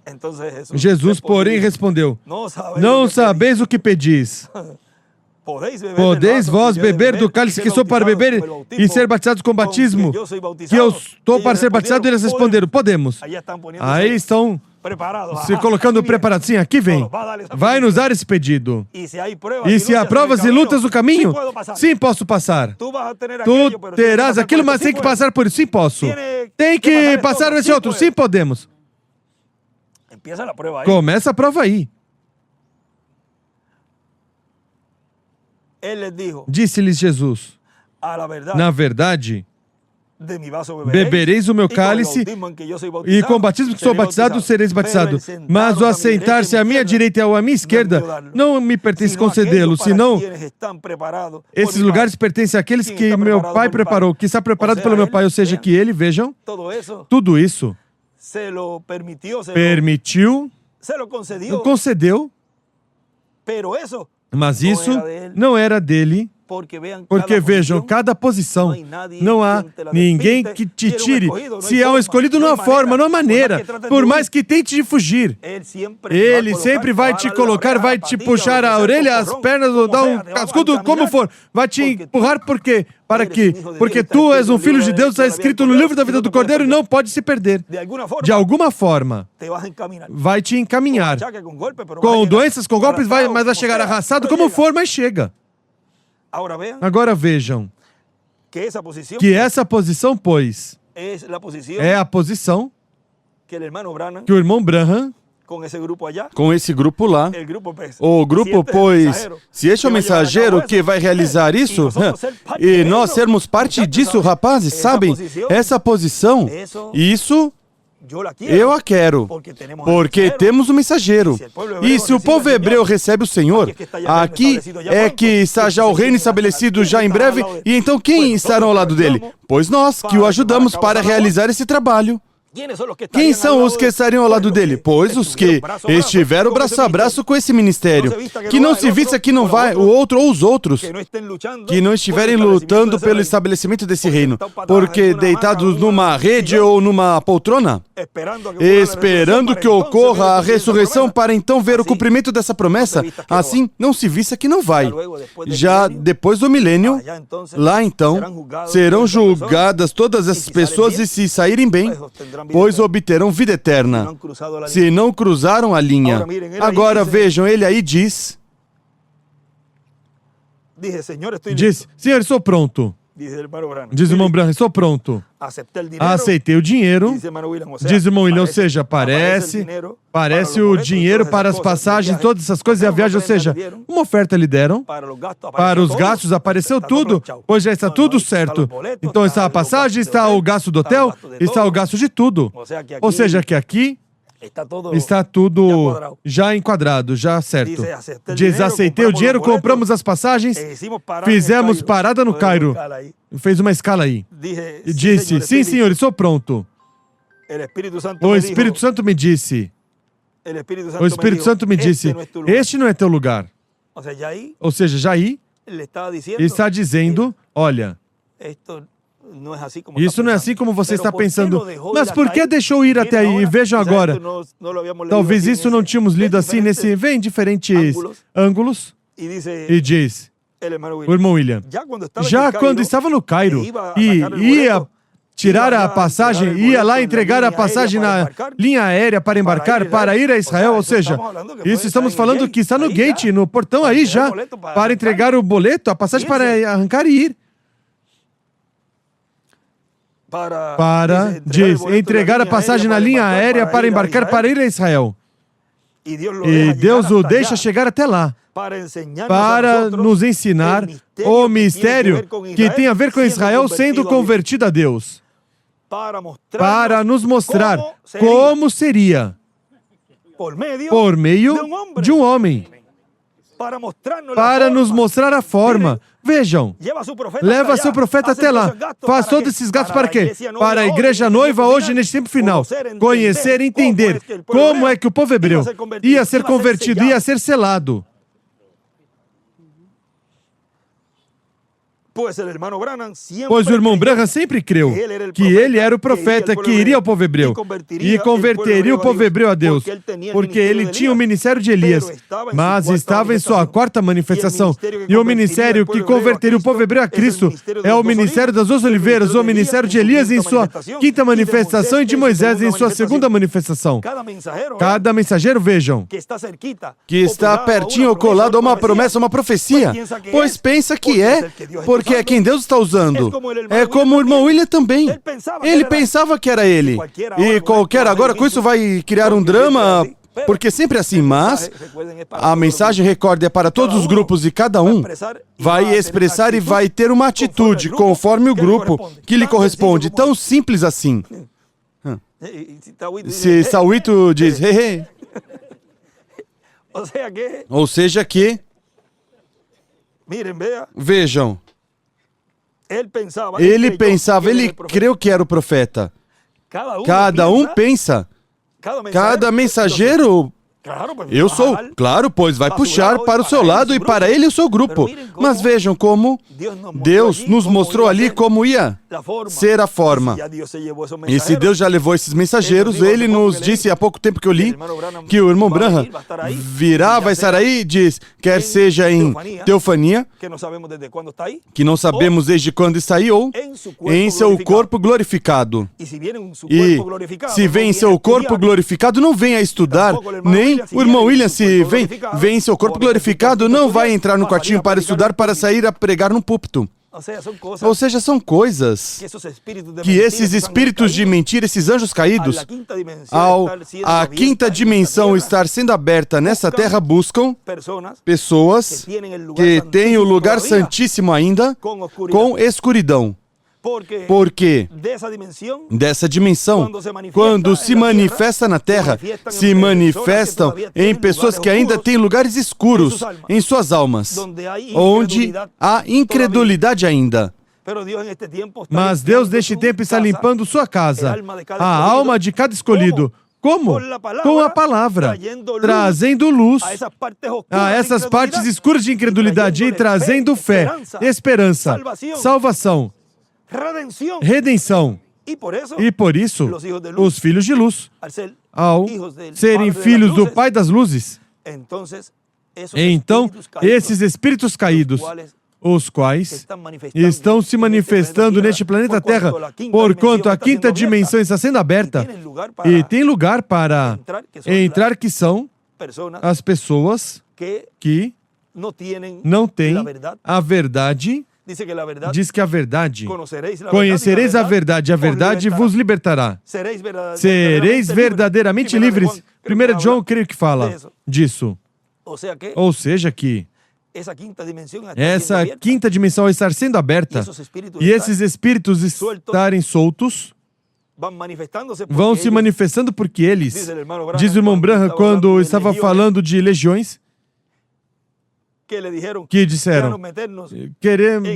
Jesus, porém, respondeu, não sabeis o que pedis. Podeis vós beber do cálice que sou para beber e ser batizados com o batismo que eu estou para ser batizado? E eles responderam, podemos. Aí estão se colocando preparados. Sim, aqui vem. Vai nos dar esse pedido. E se há provas e lutas no caminho, sim, posso passar. Tu terás aquilo, mas tem que passar por isso. Sim, posso. Tem que passar nesse outro. Sim, podemos. Começa a prova aí. Disse-lhes Jesus, na verdade, bebereis o meu cálice e com o batismo que sou batizado sereis batizados. Mas o assentar-se à minha direita ou à minha esquerda não me pertence concedê-lo, senão esses lugares pertencem àqueles que meu Pai preparou, que está preparado pelo meu Pai. Ou seja, que ele, vejam, tudo isso permitiu, concedeu, mas isso não era dele, porque vejam, cada posição, não há ninguém que te tire. Se é um escolhido, não há forma, não há maneira, por mais que tente de fugir. Ele sempre vai te colocar, vai te puxar a orelha, as pernas, ou dar um cascudo, como for. Vai te empurrar, por quê? Para quê? Porque tu és um filho de Deus, está escrito no livro da vida do Cordeiro e não pode se perder. De alguma forma, vai te encaminhar. Com doenças, com golpes, mas vai chegar arrastado, como for, mas chega. Agora vejam que essa posição, pois, é a posição que o irmão Branham, com esse grupo lá, o grupo, pois, se este é o mensageiro que vai realizar isso, e nós sermos parte disso, rapazes, sabem, essa posição, isso eu a quero, porque temos um mensageiro. E se o povo hebreu recebe o Senhor, aqui é que está já o reino estabelecido já em breve, e então quem estará ao lado dele? Pois nós, que o ajudamos para realizar esse trabalho. Quem são os que estariam ao lado dele? Pois os que estiveram braço a braço com esse ministério. Que não se vista que não vai, o outro ou os outros, que não estiverem lutando pelo estabelecimento desse reino, porque deitados numa rede ou numa poltrona, esperando que ocorra a ressurreição para então ver o cumprimento dessa promessa, assim não se vista que não vai. Já depois do milênio, lá então, serão julgadas todas essas pessoas e se saírem bem, pois obterão vida eterna, se não cruzaram a linha. Agora vejam, ele aí diz, Senhor, estou pronto. Diz o irmão Branham, estou pronto. Aceitei o dinheiro. Diz o irmão William, ou seja, parece o dinheiro para as passagens, todas essas coisas e a viagem, ou seja, uma oferta lhe deram. Para os gastos apareceu tudo, pois já está tudo certo. Então está a passagem, está o gasto do hotel, está o gasto de tudo. Ou seja, que aqui está tudo já enquadrado, já certo. Diz, aceitei o dinheiro, compramos as passagens, fizemos parada no Cairo. Fez uma escala aí. E disse, sim, senhor, estou pronto. O Espírito Santo me disse, este não é teu lugar. Ou seja, já aí, está dizendo, olha, isso não é assim como você está pensando. Mas por que deixou ir até aí? E vejam agora. Talvez isso não tínhamos lido assim, vem diferentes ângulos. E diz, o irmão William, já quando estava no Cairo e ia tirar a passagem, ia lá entregar a passagem na linha aérea para embarcar, para ir a Israel, ou seja, isso estamos falando que está no gate, no portão aí já, para entregar o boleto, a passagem para arrancar e ir. Diz, entregar a passagem na linha aérea para embarcar para ir a Israel. E Deus o deixa chegar até lá, para nos ensinar o mistério que tem a ver com Israel sendo convertido a Deus. Para nos mostrar como seria por meio de um homem. Para nos mostrar a forma. Vejam, leva seu profeta até lá. Faz todos esses gastos para quê? Para a igreja noiva hoje, neste tempo final. Conhecer, entender como é que o povo hebreu ia ser convertido, ia ser selado. Pois o irmão Branham sempre creu que ele era o profeta que iria ao povo hebreu e converteria o povo hebreu a Deus, porque ele tinha o ministério de Elias, mas estava em sua quarta manifestação. E o ministério que converteria o povo hebreu a Cristo é o ministério das 12 oliveiras, o ministério de Elias em sua quinta manifestação e de Moisés em sua segunda manifestação. Cada mensageiro, vejam, que está pertinho ou colado a uma promessa, uma profecia, pois pensa que é, porque é quem Deus está usando. É como o irmão William também. Ele pensava que era ele. E qualquer agora com isso vai criar um drama, porque sempre é assim, mas a mensagem, recorde, é para todos os grupos e cada um vai expressar e vai ter uma atitude conforme o grupo que lhe corresponde. Tão simples assim. Se Sauito diz, hey. Ou seja que, vejam, ele pensava, ele creu que era o profeta. Cada um pensa, cada mensageiro, eu sou, claro, pois vai puxar para o seu lado e para ele o seu grupo. Mas vejam como Deus nos mostrou ali como ia ser a forma. E se Deus já levou esses mensageiros, ele nos disse há pouco tempo que eu li, que o irmão Branham virá, vai estar aí, diz, quer seja em teofania, que não sabemos desde quando está aí, ou em seu corpo glorificado. E se vem em seu corpo glorificado, não venha estudar, nem o irmão William, se vem em seu corpo glorificado, não vai entrar no quartinho para estudar, para sair a pregar no púlpito. Ou seja, são coisas que esses espíritos de mentira, esses anjos caídos, ao a quinta dimensão estar sendo aberta nessa terra, buscam pessoas que têm o lugar santíssimo ainda com escuridão. Porque dessa dimensão, quando se manifesta na Terra, se manifestam em pessoas que ainda têm lugares escuros em suas almas, onde há incredulidade ainda. Mas Deus neste tempo está limpando sua casa, a alma de cada escolhido. Como? Com a palavra, trazendo luz a essas partes escuras de incredulidade e trazendo fé, esperança, salvação, redenção. E por isso, os filhos de luz, ao serem filhos do Pai das luzes, então, esses espíritos caídos, os quais estão se manifestando neste planeta Terra, porquanto a quinta dimensão está sendo aberta, e tem lugar para entrar, que são as pessoas que não têm a verdade. Diz que a verdade, conhecereis a verdade vos libertará. Sereis verdadeiramente livres. 1 João, creio que fala disso. Ou seja que essa quinta dimensão vai estar sendo aberta e esses espíritos estarem soltos, vão se manifestando porque eles, diz o irmão Branham quando estava falando de legiões, que disseram,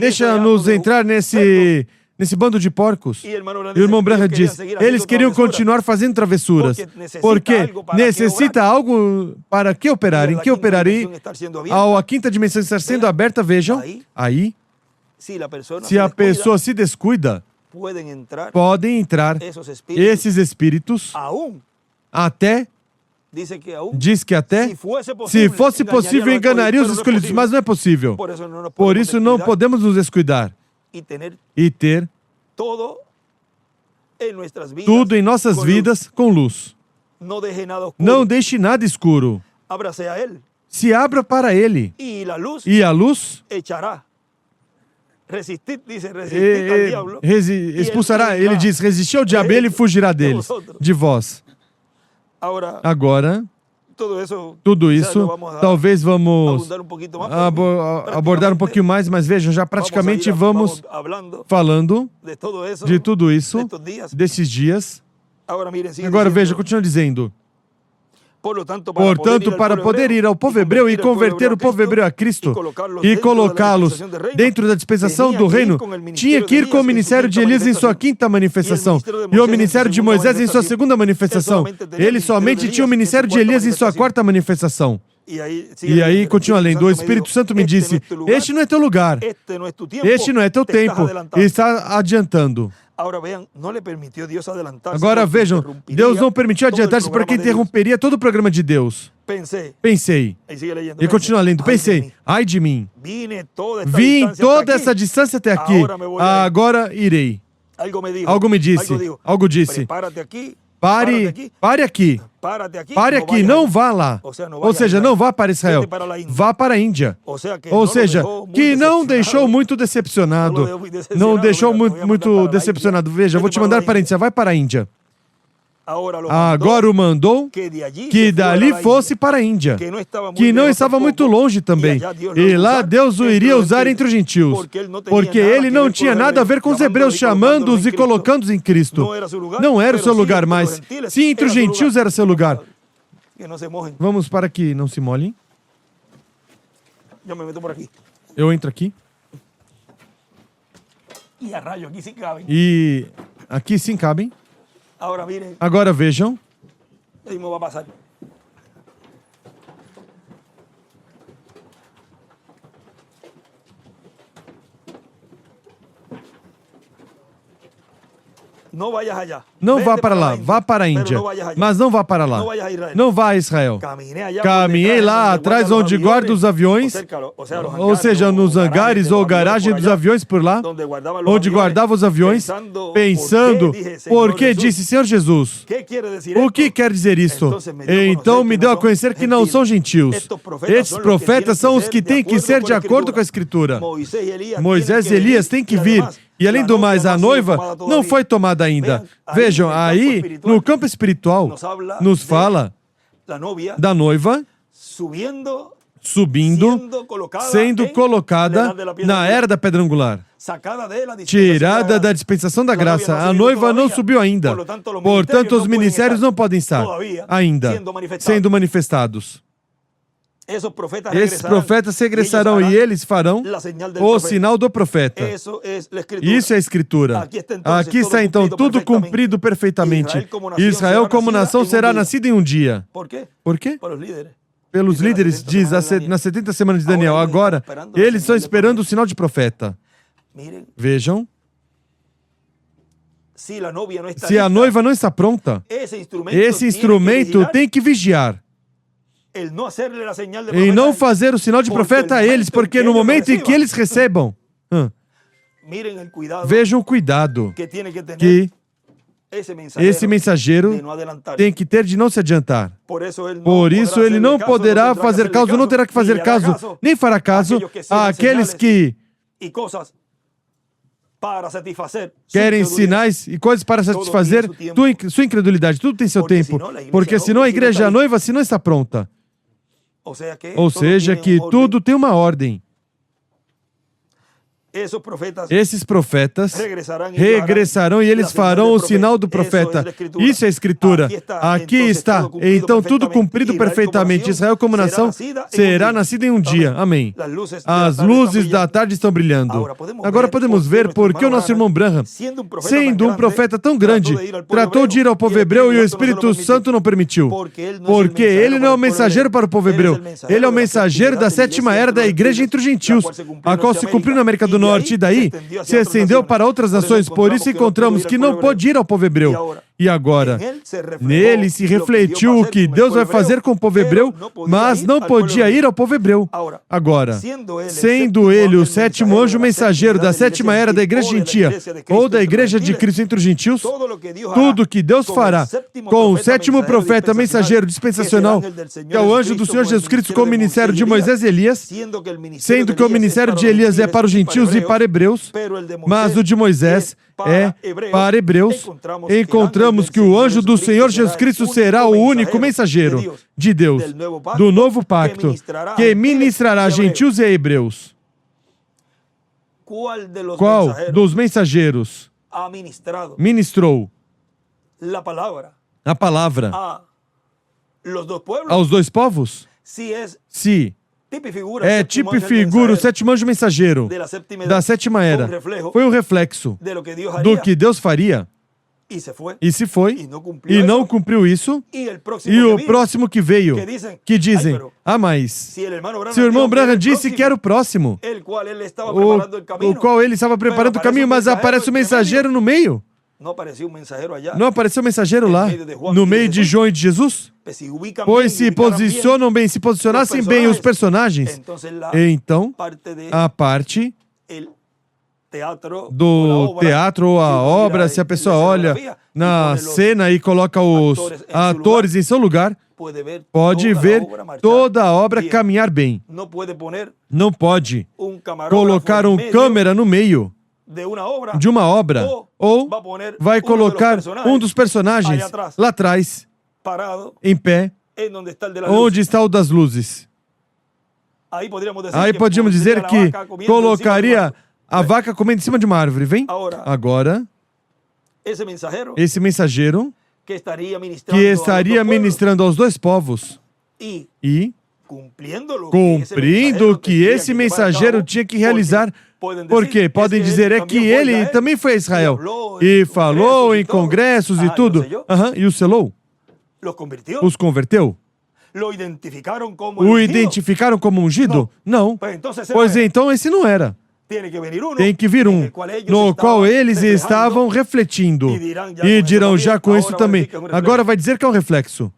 deixa-nos entrar nesse bando de porcos. E o irmão Branham diz, eles queriam continuar fazendo travessuras, porque necessita algo para que operarem. Que operarem ao a quinta dimensão estar sendo aberta, vejam, aí, se a pessoa se descuida, podem entrar esses espíritos até... Diz que até, se fosse possível, enganaria os escolhidos, mas não é possível. Por isso não podemos nos descuidar e ter tudo em nossas vidas com luz. Não deixe nada escuro. Se abra para Ele. E a luz expulsará. Ele diz, resistir ao diabo, ele fugirá de vós. Agora, tudo isso, talvez vamos abordar um pouquinho mais, mas vejam, já praticamente vamos falando de tudo isso, desses dias. Agora veja, continua dizendo. Portanto, para poder ir ao povo hebreu e converter o povo hebreu a Cristo e colocá-los dentro da dispensação do reino, tinha que ir com o ministério de Elias em sua quinta manifestação e o ministério de Moisés em sua segunda manifestação. Ele somente tinha o ministério de Elias em sua quarta manifestação. E aí, continua lendo. O Espírito Santo me disse, este não é teu lugar, este não é teu tempo, e está adiantando. Agora vejam, Deus não permitiu adiantar-se porque interromperia todo o programa de Deus. Pensei. E continua lendo. Pensei, ai de mim. Vim toda essa distância até aqui. Agora irei. Algo me disse. Algo disse. Pare aqui. Pare aqui, não vá lá. Ou seja, não vá para Israel. Vá para a Índia. Ou seja, que não deixou muito decepcionado. Não deixou muito decepcionado. Veja, vou te mandar para a Índia. Vai para a Índia. Agora o mandou que dali fosse para a Índia, que não estava muito longe também. E lá Deus o iria usar entre os gentios, porque ele não tinha nada a ver com os hebreus, chamando-os e colocando-os em Cristo. Não era o seu lugar mais. Sim, entre os gentios era seu lugar. Vamos para que não se molhem. Eu entro aqui. E aqui sim cabem. Agora vejam. Não vá para lá, vá para a Índia, mas não vá para lá. Não vá a Israel. Caminhei lá atrás onde guarda os aviões, ou seja, nos hangares ou garagem dos aviões por lá, onde guardava os aviões, pensando, por que disse Senhor Jesus? O que quer dizer isto? Então me deu a conhecer que não são gentios. Estes profetas são os que têm que ser de acordo com a Escritura. Moisés e Elias têm que vir. E além do mais, a noiva não foi tomada ainda. Vejam, aí, no campo espiritual, nos fala da noiva subindo, sendo colocada na era da pedra angular, tirada da dispensação da graça. A noiva não subiu ainda. Portanto, os ministérios não podem estar ainda sendo manifestados. Esses profetas regressarão e eles farão o sinal do profeta. Isso é a Escritura. Aqui está então tudo cumprido perfeitamente. Israel como nação será nascida em um dia. Por quê? Pelos líderes, diz nas 70 semanas de Daniel. Agora, eles estão esperando o sinal de profeta. Vejam. Se a noiva não está pronta, esse instrumento tem que vigiar. E não fazer o sinal de profeta a eles, porque no momento em que eles recebam, vejam o cuidado que esse mensageiro tem que ter de não se adiantar. Por isso ele não poderá fazer caso, não terá que fazer caso, nem fará caso àqueles que querem sinais e coisas para satisfazer sua incredulidade. Tudo tem seu tempo, porque senão a igreja noiva se não está pronta. Ou seja, que tudo tem uma ordem. Esses profetas regressarão e eles farão o sinal do profeta. Isso é a Escritura. Aqui está. Então, tudo cumprido perfeitamente. Israel como nação será nascida em um dia. Amém. As luzes da tarde estão brilhando. Agora podemos ver por que o nosso irmão Branham, sendo um profeta tão grande, tratou de ir ao povo hebreu e o Espírito Santo não permitiu. Porque ele não é o mensageiro para o povo hebreu. Ele é o mensageiro da sétima era da igreja entre os gentios, a qual se cumpriu na América do Norte, e daí se estendeu para outras nações. Por isso encontramos que não pôde ir ao povo hebreu. E agora, nele se refletiu o que Deus vai fazer com o povo hebreu, mas não podia ir ao povo hebreu. Agora, sendo ele o sétimo anjo mensageiro da sétima era da igreja gentia, ou da igreja de Cristo entre os gentios, tudo que Deus fará com o sétimo profeta mensageiro dispensacional, que é o anjo do Senhor Jesus Cristo, com o ministério de Moisés e Elias, sendo que o ministério de Elias é para os gentios e para hebreus, mas o de Moisés é para hebreus. Encontramos que o anjo do Senhor Jesus Cristo será o único mensageiro de Deus, do novo pacto, que ministrará a gentios e a hebreus. Qual dos mensageiros ministrou a palavra aos dois povos? Se é tipo e figura o sétimo anjo mensageiro da sétima era, foi um reflexo do que Deus faria. e se foi, e não cumpriu isso, e o próximo que veio, que dizem, mas se o irmão Branham disse que era o próximo, o qual ele estava preparando o caminho, mas aparece o mensageiro no meio. Não apareceu o mensageiro lá, no meio de João e de Jesus? Pois se posicionam bem, se posicionassem bem os personagens, então a parte do teatro ou a obra, se a pessoa olha na cena e coloca os atores em seu lugar, pode ver toda a obra caminhar bem. Não pode colocar um câmera no meio de uma obra, ou vai colocar um dos personagens lá atrás, em pé, onde está o das luzes. Aí podíamos dizer que colocaria a vaca comendo em cima de uma árvore. Vem? Agora, esse mensageiro que estaria ministrando aos dois povos e cumprindo o que esse mensageiro tinha que realizar. Porque podem dizer que ele também foi a Israel e falou em congressos e tudo. E o selou? Os converteu? O identificaram como ungido? Não. Pois então esse não era. Tem que vir um, no qual eles estavam refletindo. E dirão já com isso também. Agora vai dizer que é um reflexo.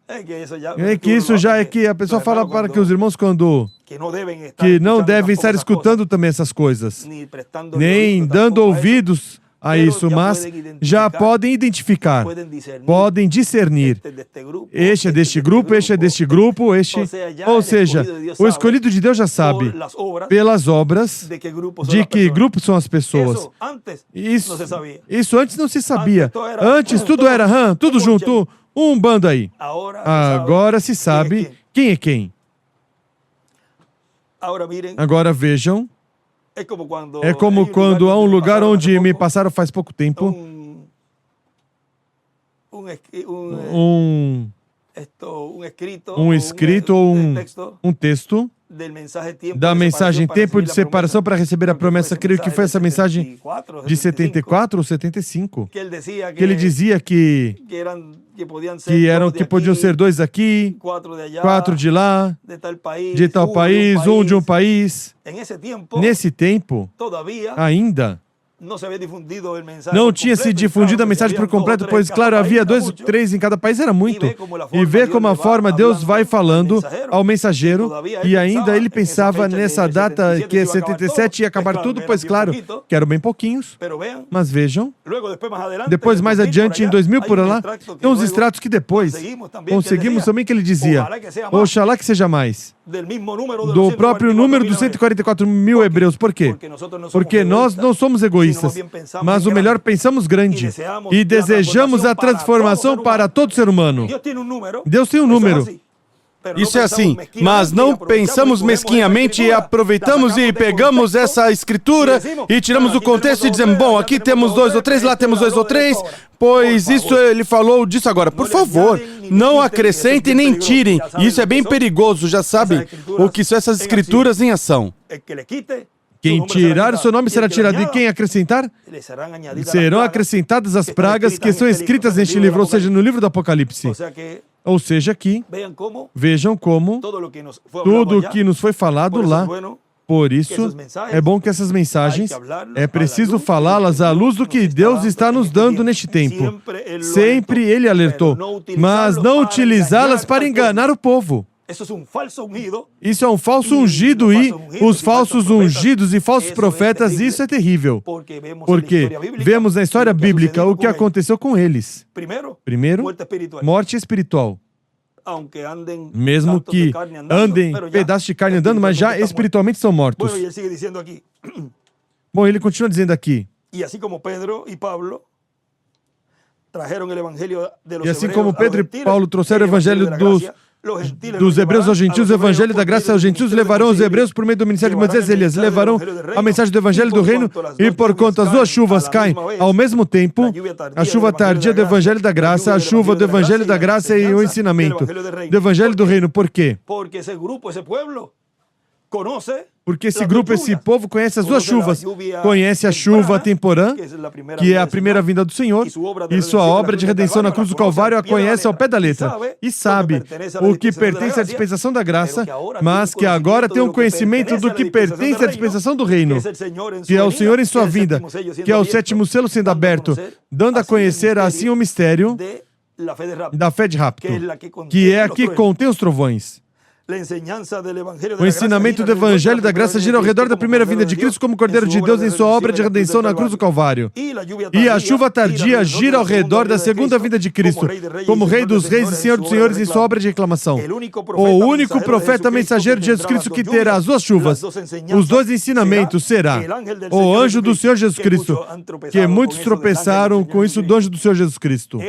É que isso já é que a pessoa fala para que os irmãos que não devem estar escutando também essas coisas, nem dando ouvidos a isso, mas já podem identificar, podem discernir. Este é deste grupo, este é deste grupo, este... Ou seja, o escolhido de Deus já sabe, pelas obras, de que grupo são as pessoas. Isso antes não se sabia. Antes tudo era tudo junto, um bando aí. Agora se sabe quem é quem. Agora vejam. É como quando há um lugar onde me passaram faz pouco tempo um escrito ou um texto da mensagem Tempo de Separação para Receber a Promessa. Creio que foi essa mensagem de 74 ou 75, que ele dizia que podiam ser 2 aqui, 4 de lá, de tal país, um de um país. Nesse tempo, ainda não tinha se difundido a mensagem por completo, pois, claro, havia 2 ou 3 em cada país, era muito. E vê como a forma Deus vai falando ao mensageiro, e ainda ele pensava nessa data que é 77 ia acabar tudo, pois, claro, que eram bem pouquinhos. Mas vejam, depois, mais adiante, em 2000 por lá, tem uns extratos que depois conseguimos também que ele dizia, oxalá que seja mais, do próprio número dos 144 mil hebreus. Por quê? Porque nós não somos egoístas, mas o melhor pensamos grande e desejamos a transformação para todo ser humano. Deus tem um número. Isso é assim, mas não pensamos mesquinhamente e aproveitamos e pegamos essa escritura e tiramos do contexto e dizemos, bom, aqui temos 2 ou 3, lá temos 2 ou 3, pois isso ele falou disso agora. Por favor, não acrescentem nem tirem. Isso é bem perigoso, já sabem o que são essas escrituras em ação. Quem tirar o seu nome será tirado, e quem acrescentar? Serão acrescentadas as pragas que são escritas neste livro, ou seja, no livro do Apocalipse. Ou seja, aqui, vejam como tudo o que nos foi falado lá, por isso, é bom que essas mensagens, é preciso falá-las à luz do que Deus está nos dando neste tempo. Sempre Ele alertou, mas não utilizá-las para enganar o povo. Isso é um falso ungido, e os falsos ungidos e falsos profetas, isso é terrível. Porque vemos na história bíblica o que aconteceu com eles. Primeiro, morte espiritual. Mesmo que andem pedaços de carne andando, mas já espiritualmente são mortos. Bom, ele continua dizendo aqui. E assim como Pedro e Pedro e Paulo trouxeram o evangelho dos hebreus aos gentios, o evangelho da graça aos gentios, levarão os hebreus por meio do ministério de Moisés e Elias, levarão a mensagem do evangelho do reino, e por quanto as 2 chuvas caem ao mesmo tempo, a chuva tardia do evangelho da graça, a chuva do evangelho da graça e o ensinamento do evangelho do reino. Por quê? Porque esse grupo, esse povo conhece as duas chuvas. Conhece a chuva temporã, que é a primeira vinda do Senhor, e sua obra de redenção na cruz do Calvário a conhece ao pé da letra. E sabe o que pertence à dispensação da graça, mas que agora tem um conhecimento do que pertence à dispensação do reino, que é o Senhor em sua vinda, que é o sétimo selo sendo aberto, dando a conhecer assim o mistério da fé de rapto, que é a que contém os trovões. O ensinamento do Evangelho da Graça gira ao redor da primeira vinda de Cristo como Cordeiro de Deus em sua obra de redenção na cruz do Calvário. E a chuva tardia gira ao redor da segunda vinda de Cristo, como Rei dos Reis e Senhor dos Senhores em sua obra de reclamação. O único profeta mensageiro de Jesus Cristo que terá as duas chuvas, os dois ensinamentos, será o anjo do Senhor Jesus Cristo, que muitos tropeçaram com isso do anjo do Senhor Jesus Cristo.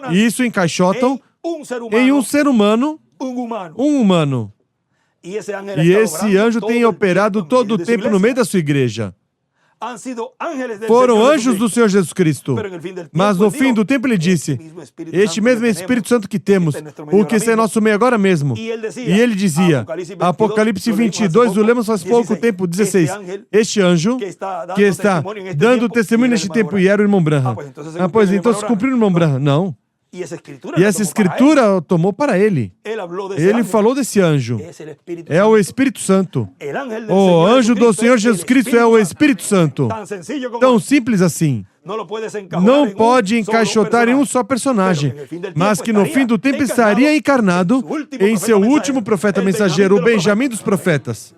E isso encaixotam em um ser humano, um humano. E esse anjo tem operado todo o tempo no meio da sua igreja. Foram anjos do Senhor Jesus Cristo. Mas no fim do tempo ele disse, este mesmo Espírito Santo que temos, o que está em nosso meio agora mesmo. E ele dizia, Apocalipse 22, o lemos faz pouco tempo, 16, este anjo que está dando testemunho neste tempo, e era o irmão Branham. Pois então se cumpriu o irmão Branham? Não. E essa escritura tomou para ele. Ele falou desse anjo. É o Espírito Santo. O anjo do Senhor Jesus Cristo é o Espírito Santo. Tão simples assim. Não pode encaixotar em um só personagem, mas que no fim do tempo estaria encarnado em seu último profeta mensageiro, o Benjamim dos profetas.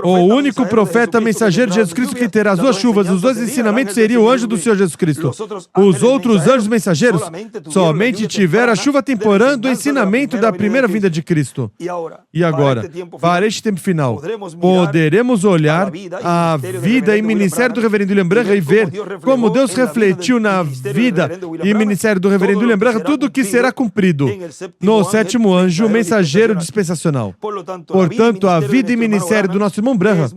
O único profeta mensageiro de Jesus Cristo que terá as duas chuvas, os dois ensinamentos, seria o anjo do Senhor Jesus Cristo. Os outros anjos mensageiros somente tiveram a chuva temporã do ensinamento da primeira vinda de Cristo. E agora, para este tempo final, poderemos olhar a vida e ministério do reverendo William Branham e ver como Deus refletiu na vida e ministério do reverendo William Branham tudo o que será cumprido no sétimo anjo mensageiro dispensacional. Portanto, a vida e ministério do nosso irmão Branham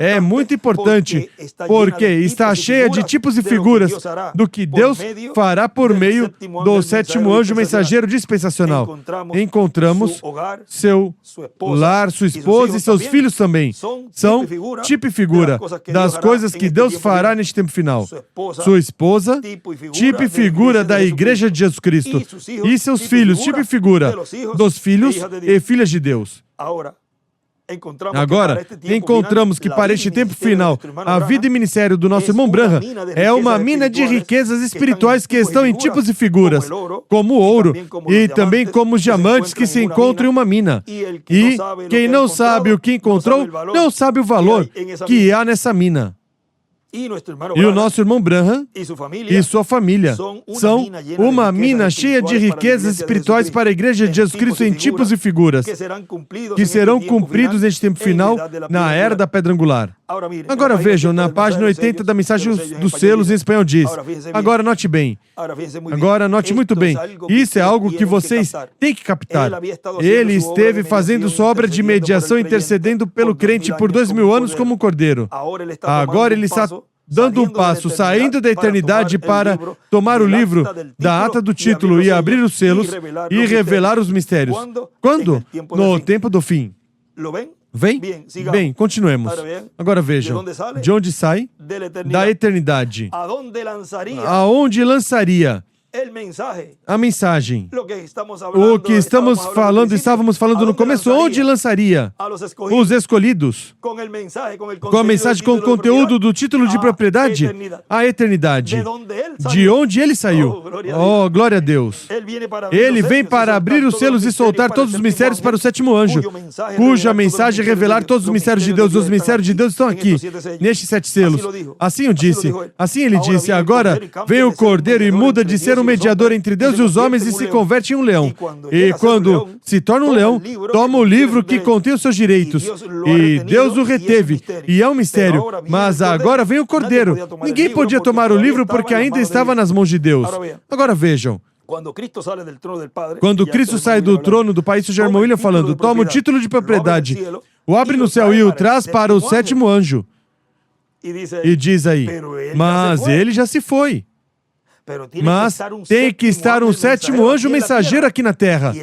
é muito importante, porque está cheia de tipos e figuras do que Deus fará por meio do sétimo anjo mensageiro dispensacional. Encontramos seu lar, sua esposa e seus filhos também. São tipo e figura das coisas que Deus fará neste tempo final. Sua esposa, tipo e figura da Igreja de Jesus Cristo. E seus filhos, tipo e figura dos filhos e filhas de Deus. Agora, encontramos que para este tempo final, a vida e ministério do nosso irmão Branham é uma mina de riquezas espirituais que estão em tipos e figuras, como o ouro e também como os diamantes que se encontram em uma mina. E quem não sabe o que encontrou, não sabe o valor que há nessa mina. E o nosso irmão Branham e sua família são uma mina cheia de riquezas espirituais para a Igreja de Jesus Cristo em tipos e figuras, que serão cumpridos neste tempo final, na era da pedra angular. Agora vejam, na página 80 da mensagem dos selos em espanhol diz, agora note bem, agora note muito bem, isso é algo que vocês têm que captar. Ele esteve fazendo sua obra de mediação intercedendo pelo crente por 2000 anos como um cordeiro. Agora ele está dando um passo, saindo da eternidade para tomar o livro da ata do título e abrir os selos e revelar os mistérios. Quando? No tempo do fim. Vem? Bem, continuemos. Agora vejam, de onde sai? Da eternidade. Aonde lançaria a mensagem? O que estávamos falando no começo, onde lançaria os escolhidos? Com a mensagem, com o conteúdo do título de propriedade? A eternidade. De onde ele saiu? Oh, glória a Deus. Ele vem para abrir os selos e soltar todos os mistérios para o sétimo anjo, cuja mensagem é revelar todos os mistérios de Deus. Os mistérios de Deus estão aqui, nestes 7 selos. Assim o disse. Assim ele disse, agora vem o Cordeiro e muda de ser um mediador entre Deus e os homens e se converte em um leão. E quando se torna um leão, toma o livro que contém os seus direitos. E Deus o reteve. E é um mistério. Mas agora vem o Cordeiro. Ninguém podia tomar o livro porque ainda estava nas mãos de Deus. Agora vejam. Quando Cristo sai do trono do Pai, isso já é o irmão William falando, toma o título de propriedade, o abre no céu e o traz para o sétimo anjo. E diz aí, mas ele já se foi. Mas tem que estar um sétimo anjo mensageiro aqui na terra.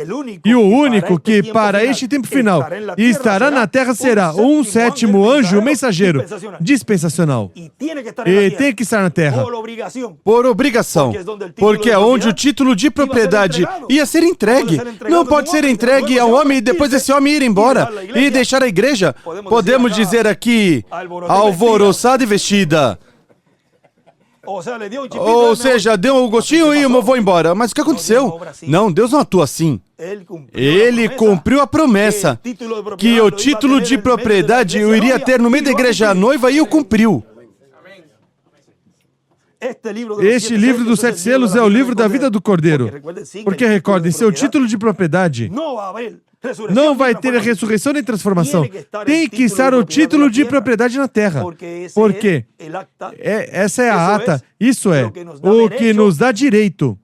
E o único que, para este tempo final, estará na terra será um sétimo anjo mensageiro dispensacional. E tem que estar na terra. Por obrigação. Porque é onde o título de propriedade ia ser entregue. Não pode ser entregue ao homem e depois esse homem ir embora e deixar a igreja. Podemos dizer aqui, alvoroçada e vestida. Ou seja, deu um gostinho e eu vou embora. Mas o que aconteceu? Não, Deus não atua assim. Ele cumpriu a promessa que o título de propriedade eu iria ter no meio da igreja noiva e o cumpriu. Este livro dos 7 selos é o livro da vida do Cordeiro. Porque recordem, seu título de propriedade não vai ter a ressurreição nem transformação. Tem que estar o título de propriedade na terra. Porque essa é a ata. Isso é o que nos dá direito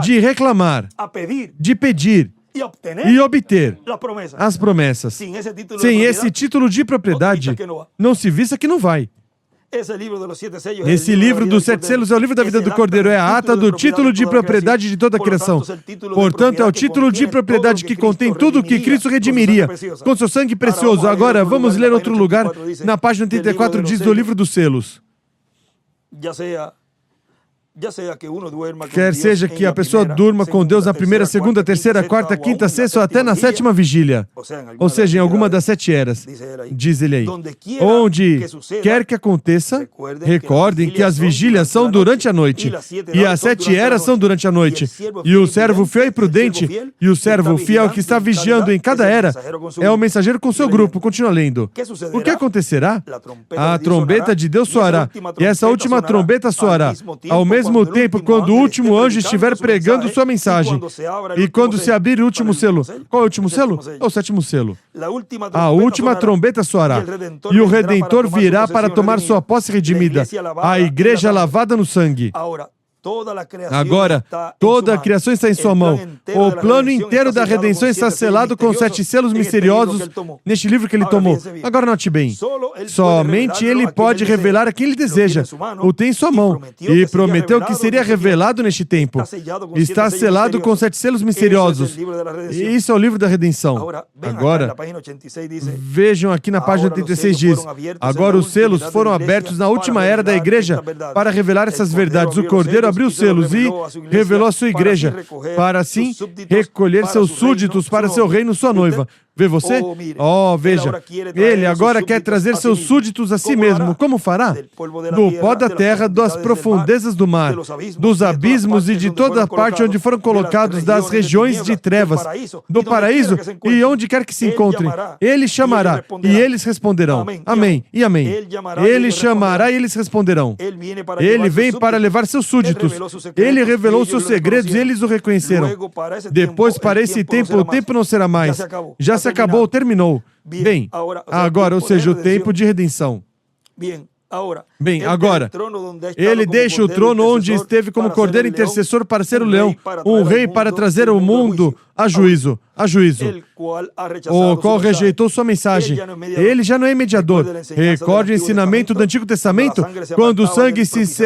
de reclamar, de pedir e obter as promessas. Sem esse título de propriedade, não se vista que não vai. Esse livro dos 7 selos é o livro da vida do Cordeiro, é a ata do título de propriedade de toda a criação. Portanto, é o título de propriedade que contém tudo o que Cristo redimiria com seu sangue precioso. Agora, vamos ler outro lugar. Na página 34 diz do livro dos selos. Quer seja que a pessoa durma com Deus na primeira, segunda, terceira, quarta, quinta, sexta ou até na sétima vigília. Ou seja, em alguma das 7 eras. Diz ele aí. Onde quer que aconteça, recordem que as vigílias são durante a noite. E as 7 eras são durante a noite. E o servo fiel e prudente, e o servo fiel que está vigiando em cada era, é o mensageiro com seu grupo. Continua lendo. O que acontecerá? A trombeta de Deus soará. E essa última trombeta soará ao mesmo tempo quando o último anjo estiver pregando sua mensagem. E quando se abrir o último selo. Qual é o último selo? É o 7º selo. A última trombeta soará. E o Redentor virá para tomar sua posse redimida. A igreja lavada no sangue. Agora, toda a criação está em sua mão. O plano inteiro da redenção está selado com 7 selos misteriosos neste livro que ele tomou. Agora note bem. Somente ele pode revelar a quem ele deseja. O tem em sua mão. E prometeu que seria revelado neste tempo. Está selado com 7 selos misteriosos. E isso é o livro da redenção. Agora, vejam aqui na página 86 diz: agora os selos foram abertos na última era da igreja para revelar essas verdades. O Cordeiro abriu os selos e revelou a sua igreja, para assim recolher seus súditos para seu reino, sua noiva. Vê você? Oh, veja. Ele agora quer trazer seus súditos a si mesmo. Como fará? Do pó da terra, das profundezas do mar, dos abismos e de toda a parte onde foram colocados, das regiões de trevas, do paraíso e onde quer que se encontrem. Ele chamará e eles responderão. Amém e amém. Ele chamará e eles responderão. Ele vem para levar seus súditos. Ele revelou seus segredos e eles o reconheceram. Depois, para esse tempo, o tempo não será mais. Já se acabou, terminou. Bem, agora, ou seja, o tempo de redenção. Bem, agora, ele deixa o trono onde esteve como cordeiro intercessor para ser o leão, um rei para trazer o mundo a juízo, o qual rejeitou sua mensagem. Ele já não é mediador. Recorde o ensinamento do Antigo Testamento, quando o sangue se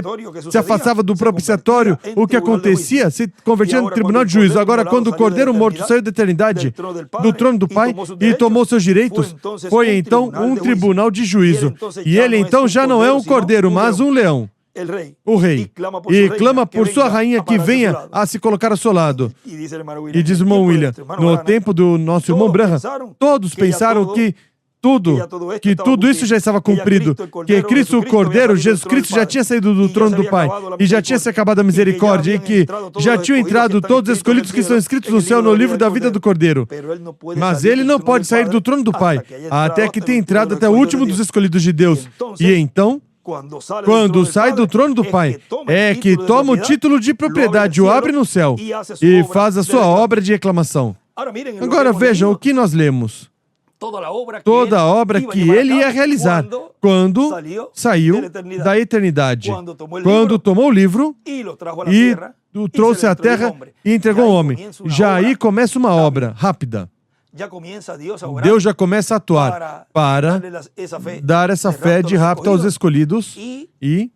afastava do propiciatório, o que acontecia? Se convertia no tribunal de juízo. Agora, quando o cordeiro morto saiu da eternidade, do trono do Pai, e tomou seus direitos, foi então um tribunal de juízo. E ele então já não é um cordeiro, mas um leão. O rei, e clama por sua rainha que venha a se colocar ao seu lado. E diz o irmão William, no tempo do nosso irmão Branham, todos pensaram que tudo isso já estava cumprido, que Cristo, o Cordeiro, Jesus Cristo, já tinha saído do trono do Pai, e já tinha se acabado a misericórdia, e que já tinham entrado todos os escolhidos que estão escritos no céu no livro da vida do Cordeiro. Mas ele não pode sair do trono do Pai, até que tenha entrado até o último dos escolhidos de Deus. E então, quando sai do trono do Pai, é que toma o título de propriedade, o abre no céu e faz a sua obra de reclamação. Agora vejam o que nós lemos. Toda a obra que ele ia realizar quando saiu da eternidade, quando tomou o livro e o trouxe à terra e entregou ao homem. Já aí começa uma obra rápida. Deus já começa a atuar para dar essa fé de rapto aos escolhidos e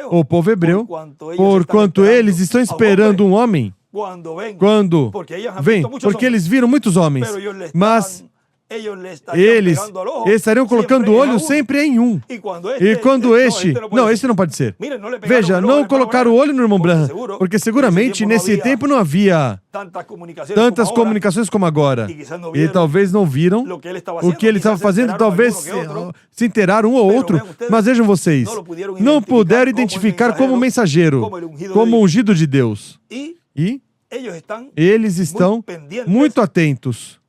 o povo hebreu, porquanto eles estão esperando um homem. Quando vem, porque eles viram muitos homens, mas eles estariam colocando o olho sempre em um. E quando este... Não, este não pode ser. Veja, não colocaram o olho no irmão Branham, porque seguramente nesse tempo não havia tantas comunicações como agora. E talvez não viram o que ele estava fazendo, talvez se enteraram um ou outro. Mas vejam vocês, não puderam identificar como mensageiro, como ungido de Deus. E eles estão muito atentos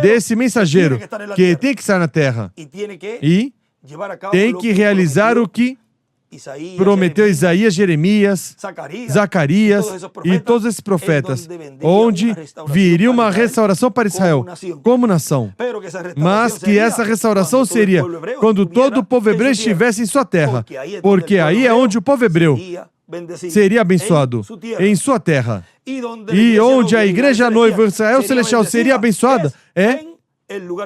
desse mensageiro que tem que estar na terra e tem que realizar o que prometeu Isaías, Jeremias, Zacarias e todos esses profetas, onde viria uma restauração para Israel como nação, mas que essa restauração seria quando todo o povo hebreu estivesse em sua terra, porque aí é onde o povo hebreu seria abençoado em sua terra. E onde a igreja noiva Israel Celestial seria abençoada é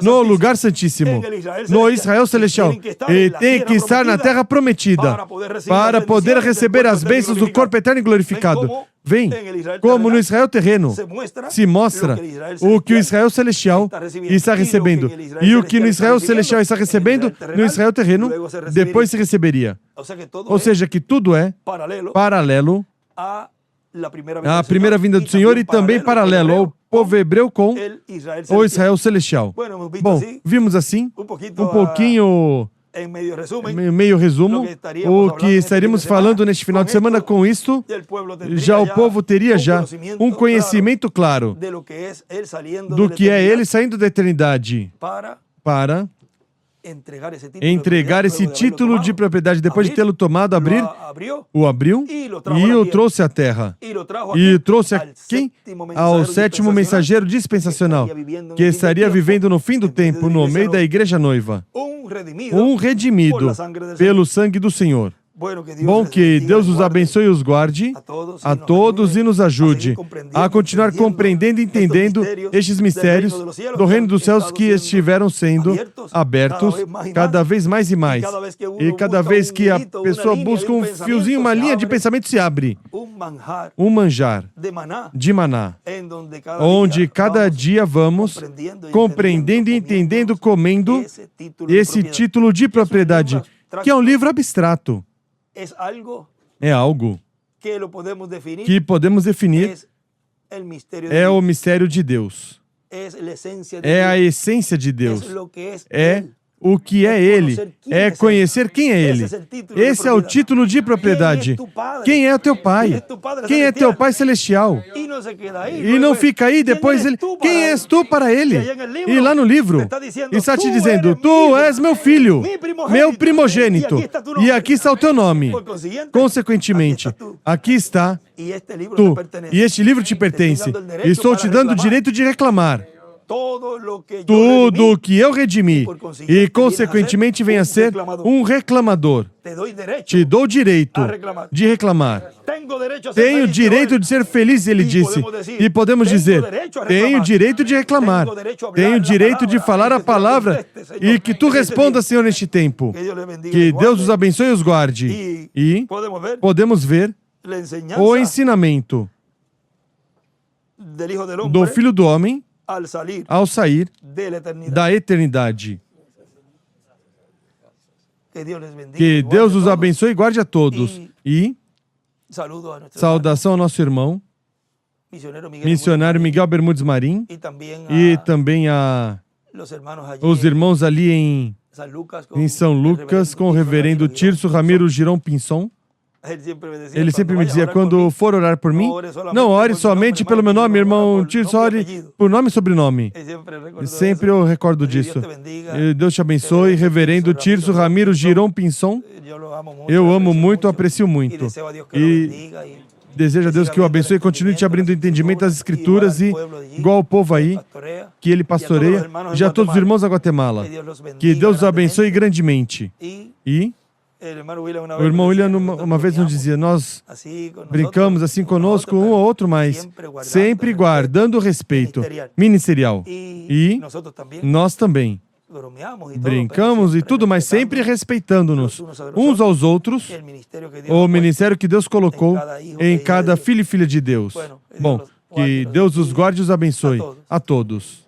no lugar santíssimo, no Israel Celestial. E tem que estar na terra prometida para poder receber as bênçãos do corpo eterno e glorificado. Vem, como no Israel terreno se mostra o que o Israel Celestial está recebendo. E o que no Israel Celestial está recebendo, no Israel terreno, depois se receberia. Ou seja, que tudo é paralelo à primeira vinda do Senhor e também paralelo ao povo hebreu com o Israel Celestial. Bom, vimos assim, um pouquinho... meio resumo, o que estaríamos falando neste final de semana com isto, já o povo teria já um conhecimento claro do que é ele saindo da eternidade para entregar esse título de propriedade, depois de tê-lo tomado, o abriu e o trouxe à terra. E trouxe a quem? Ao sétimo mensageiro dispensacional, que estaria vivendo no fim do tempo, no meio da igreja noiva. Um redimido pelo sangue do Senhor. Bom, que Deus os abençoe e os guarde a todos e nos ajude a continuar compreendendo e entendendo estes mistérios do reino dos céus que estiveram sendo abertos cada vez mais e mais. E cada vez que a pessoa busca um fiozinho, uma linha de pensamento se abre. Um manjar de maná, onde cada dia vamos compreendendo e entendendo, comendo esse título de propriedade, que é um livro abstrato. É algo que podemos definir, é o mistério de Deus, é a essência de Deus, é o que é Ele, é conhecer quem é Ele. Esse é o título de propriedade. Quem é o teu Pai? Quem é teu Pai Celestial? E não fica aí depois ele... Quem és tu para Ele? E lá no livro, está te dizendo, tu és meu filho, meu primogênito, e aqui está o teu nome. Consequentemente, aqui está tu, e este livro te pertence. Estou te dando o direito de reclamar tudo o que eu redimi, e consequentemente venha a ser um reclamador. Te dou o direito de reclamar. Tenho o direito de ser feliz, ele disse. E podemos dizer, tenho o direito de reclamar. Tenho o direito de falar a palavra e que tu respondas, Senhor, neste tempo. Que Deus os abençoe e os guarde. E podemos ver o ensinamento do Filho do Homem ao sair da eternidade. Que Deus os abençoe e guarde a todos. E saudação ao nosso irmão, missionário Miguel Bermudes Marim, e também a os irmãos ali em São Lucas, com o reverendo Tirso Ramiro Girão Pinson. Ele sempre me dizia, quando for orar por mim, não ore somente pelo meu nome, irmão Tirso, ore por nome e sobrenome. Sempre eu recordo disso. Deus te abençoe, reverendo Tirso Ramiro Girão Pinson. Eu amo muito, aprecio muito. E desejo a Deus que o abençoe e continue te abrindo entendimento das Escrituras e, igual o povo aí, que ele pastoreia, já todos os irmãos da Guatemala. Que Deus os abençoe grandemente. E O irmão William uma vez nos dizia, nós brincamos assim conosco um ou outro, mas sempre guardando o respeito ministerial. E nós também brincamos e tudo, mas sempre respeitando-nos uns aos outros, o ministério que Deus colocou em cada filho e filha de Deus. Bom, que Deus os guarde e os abençoe a todos.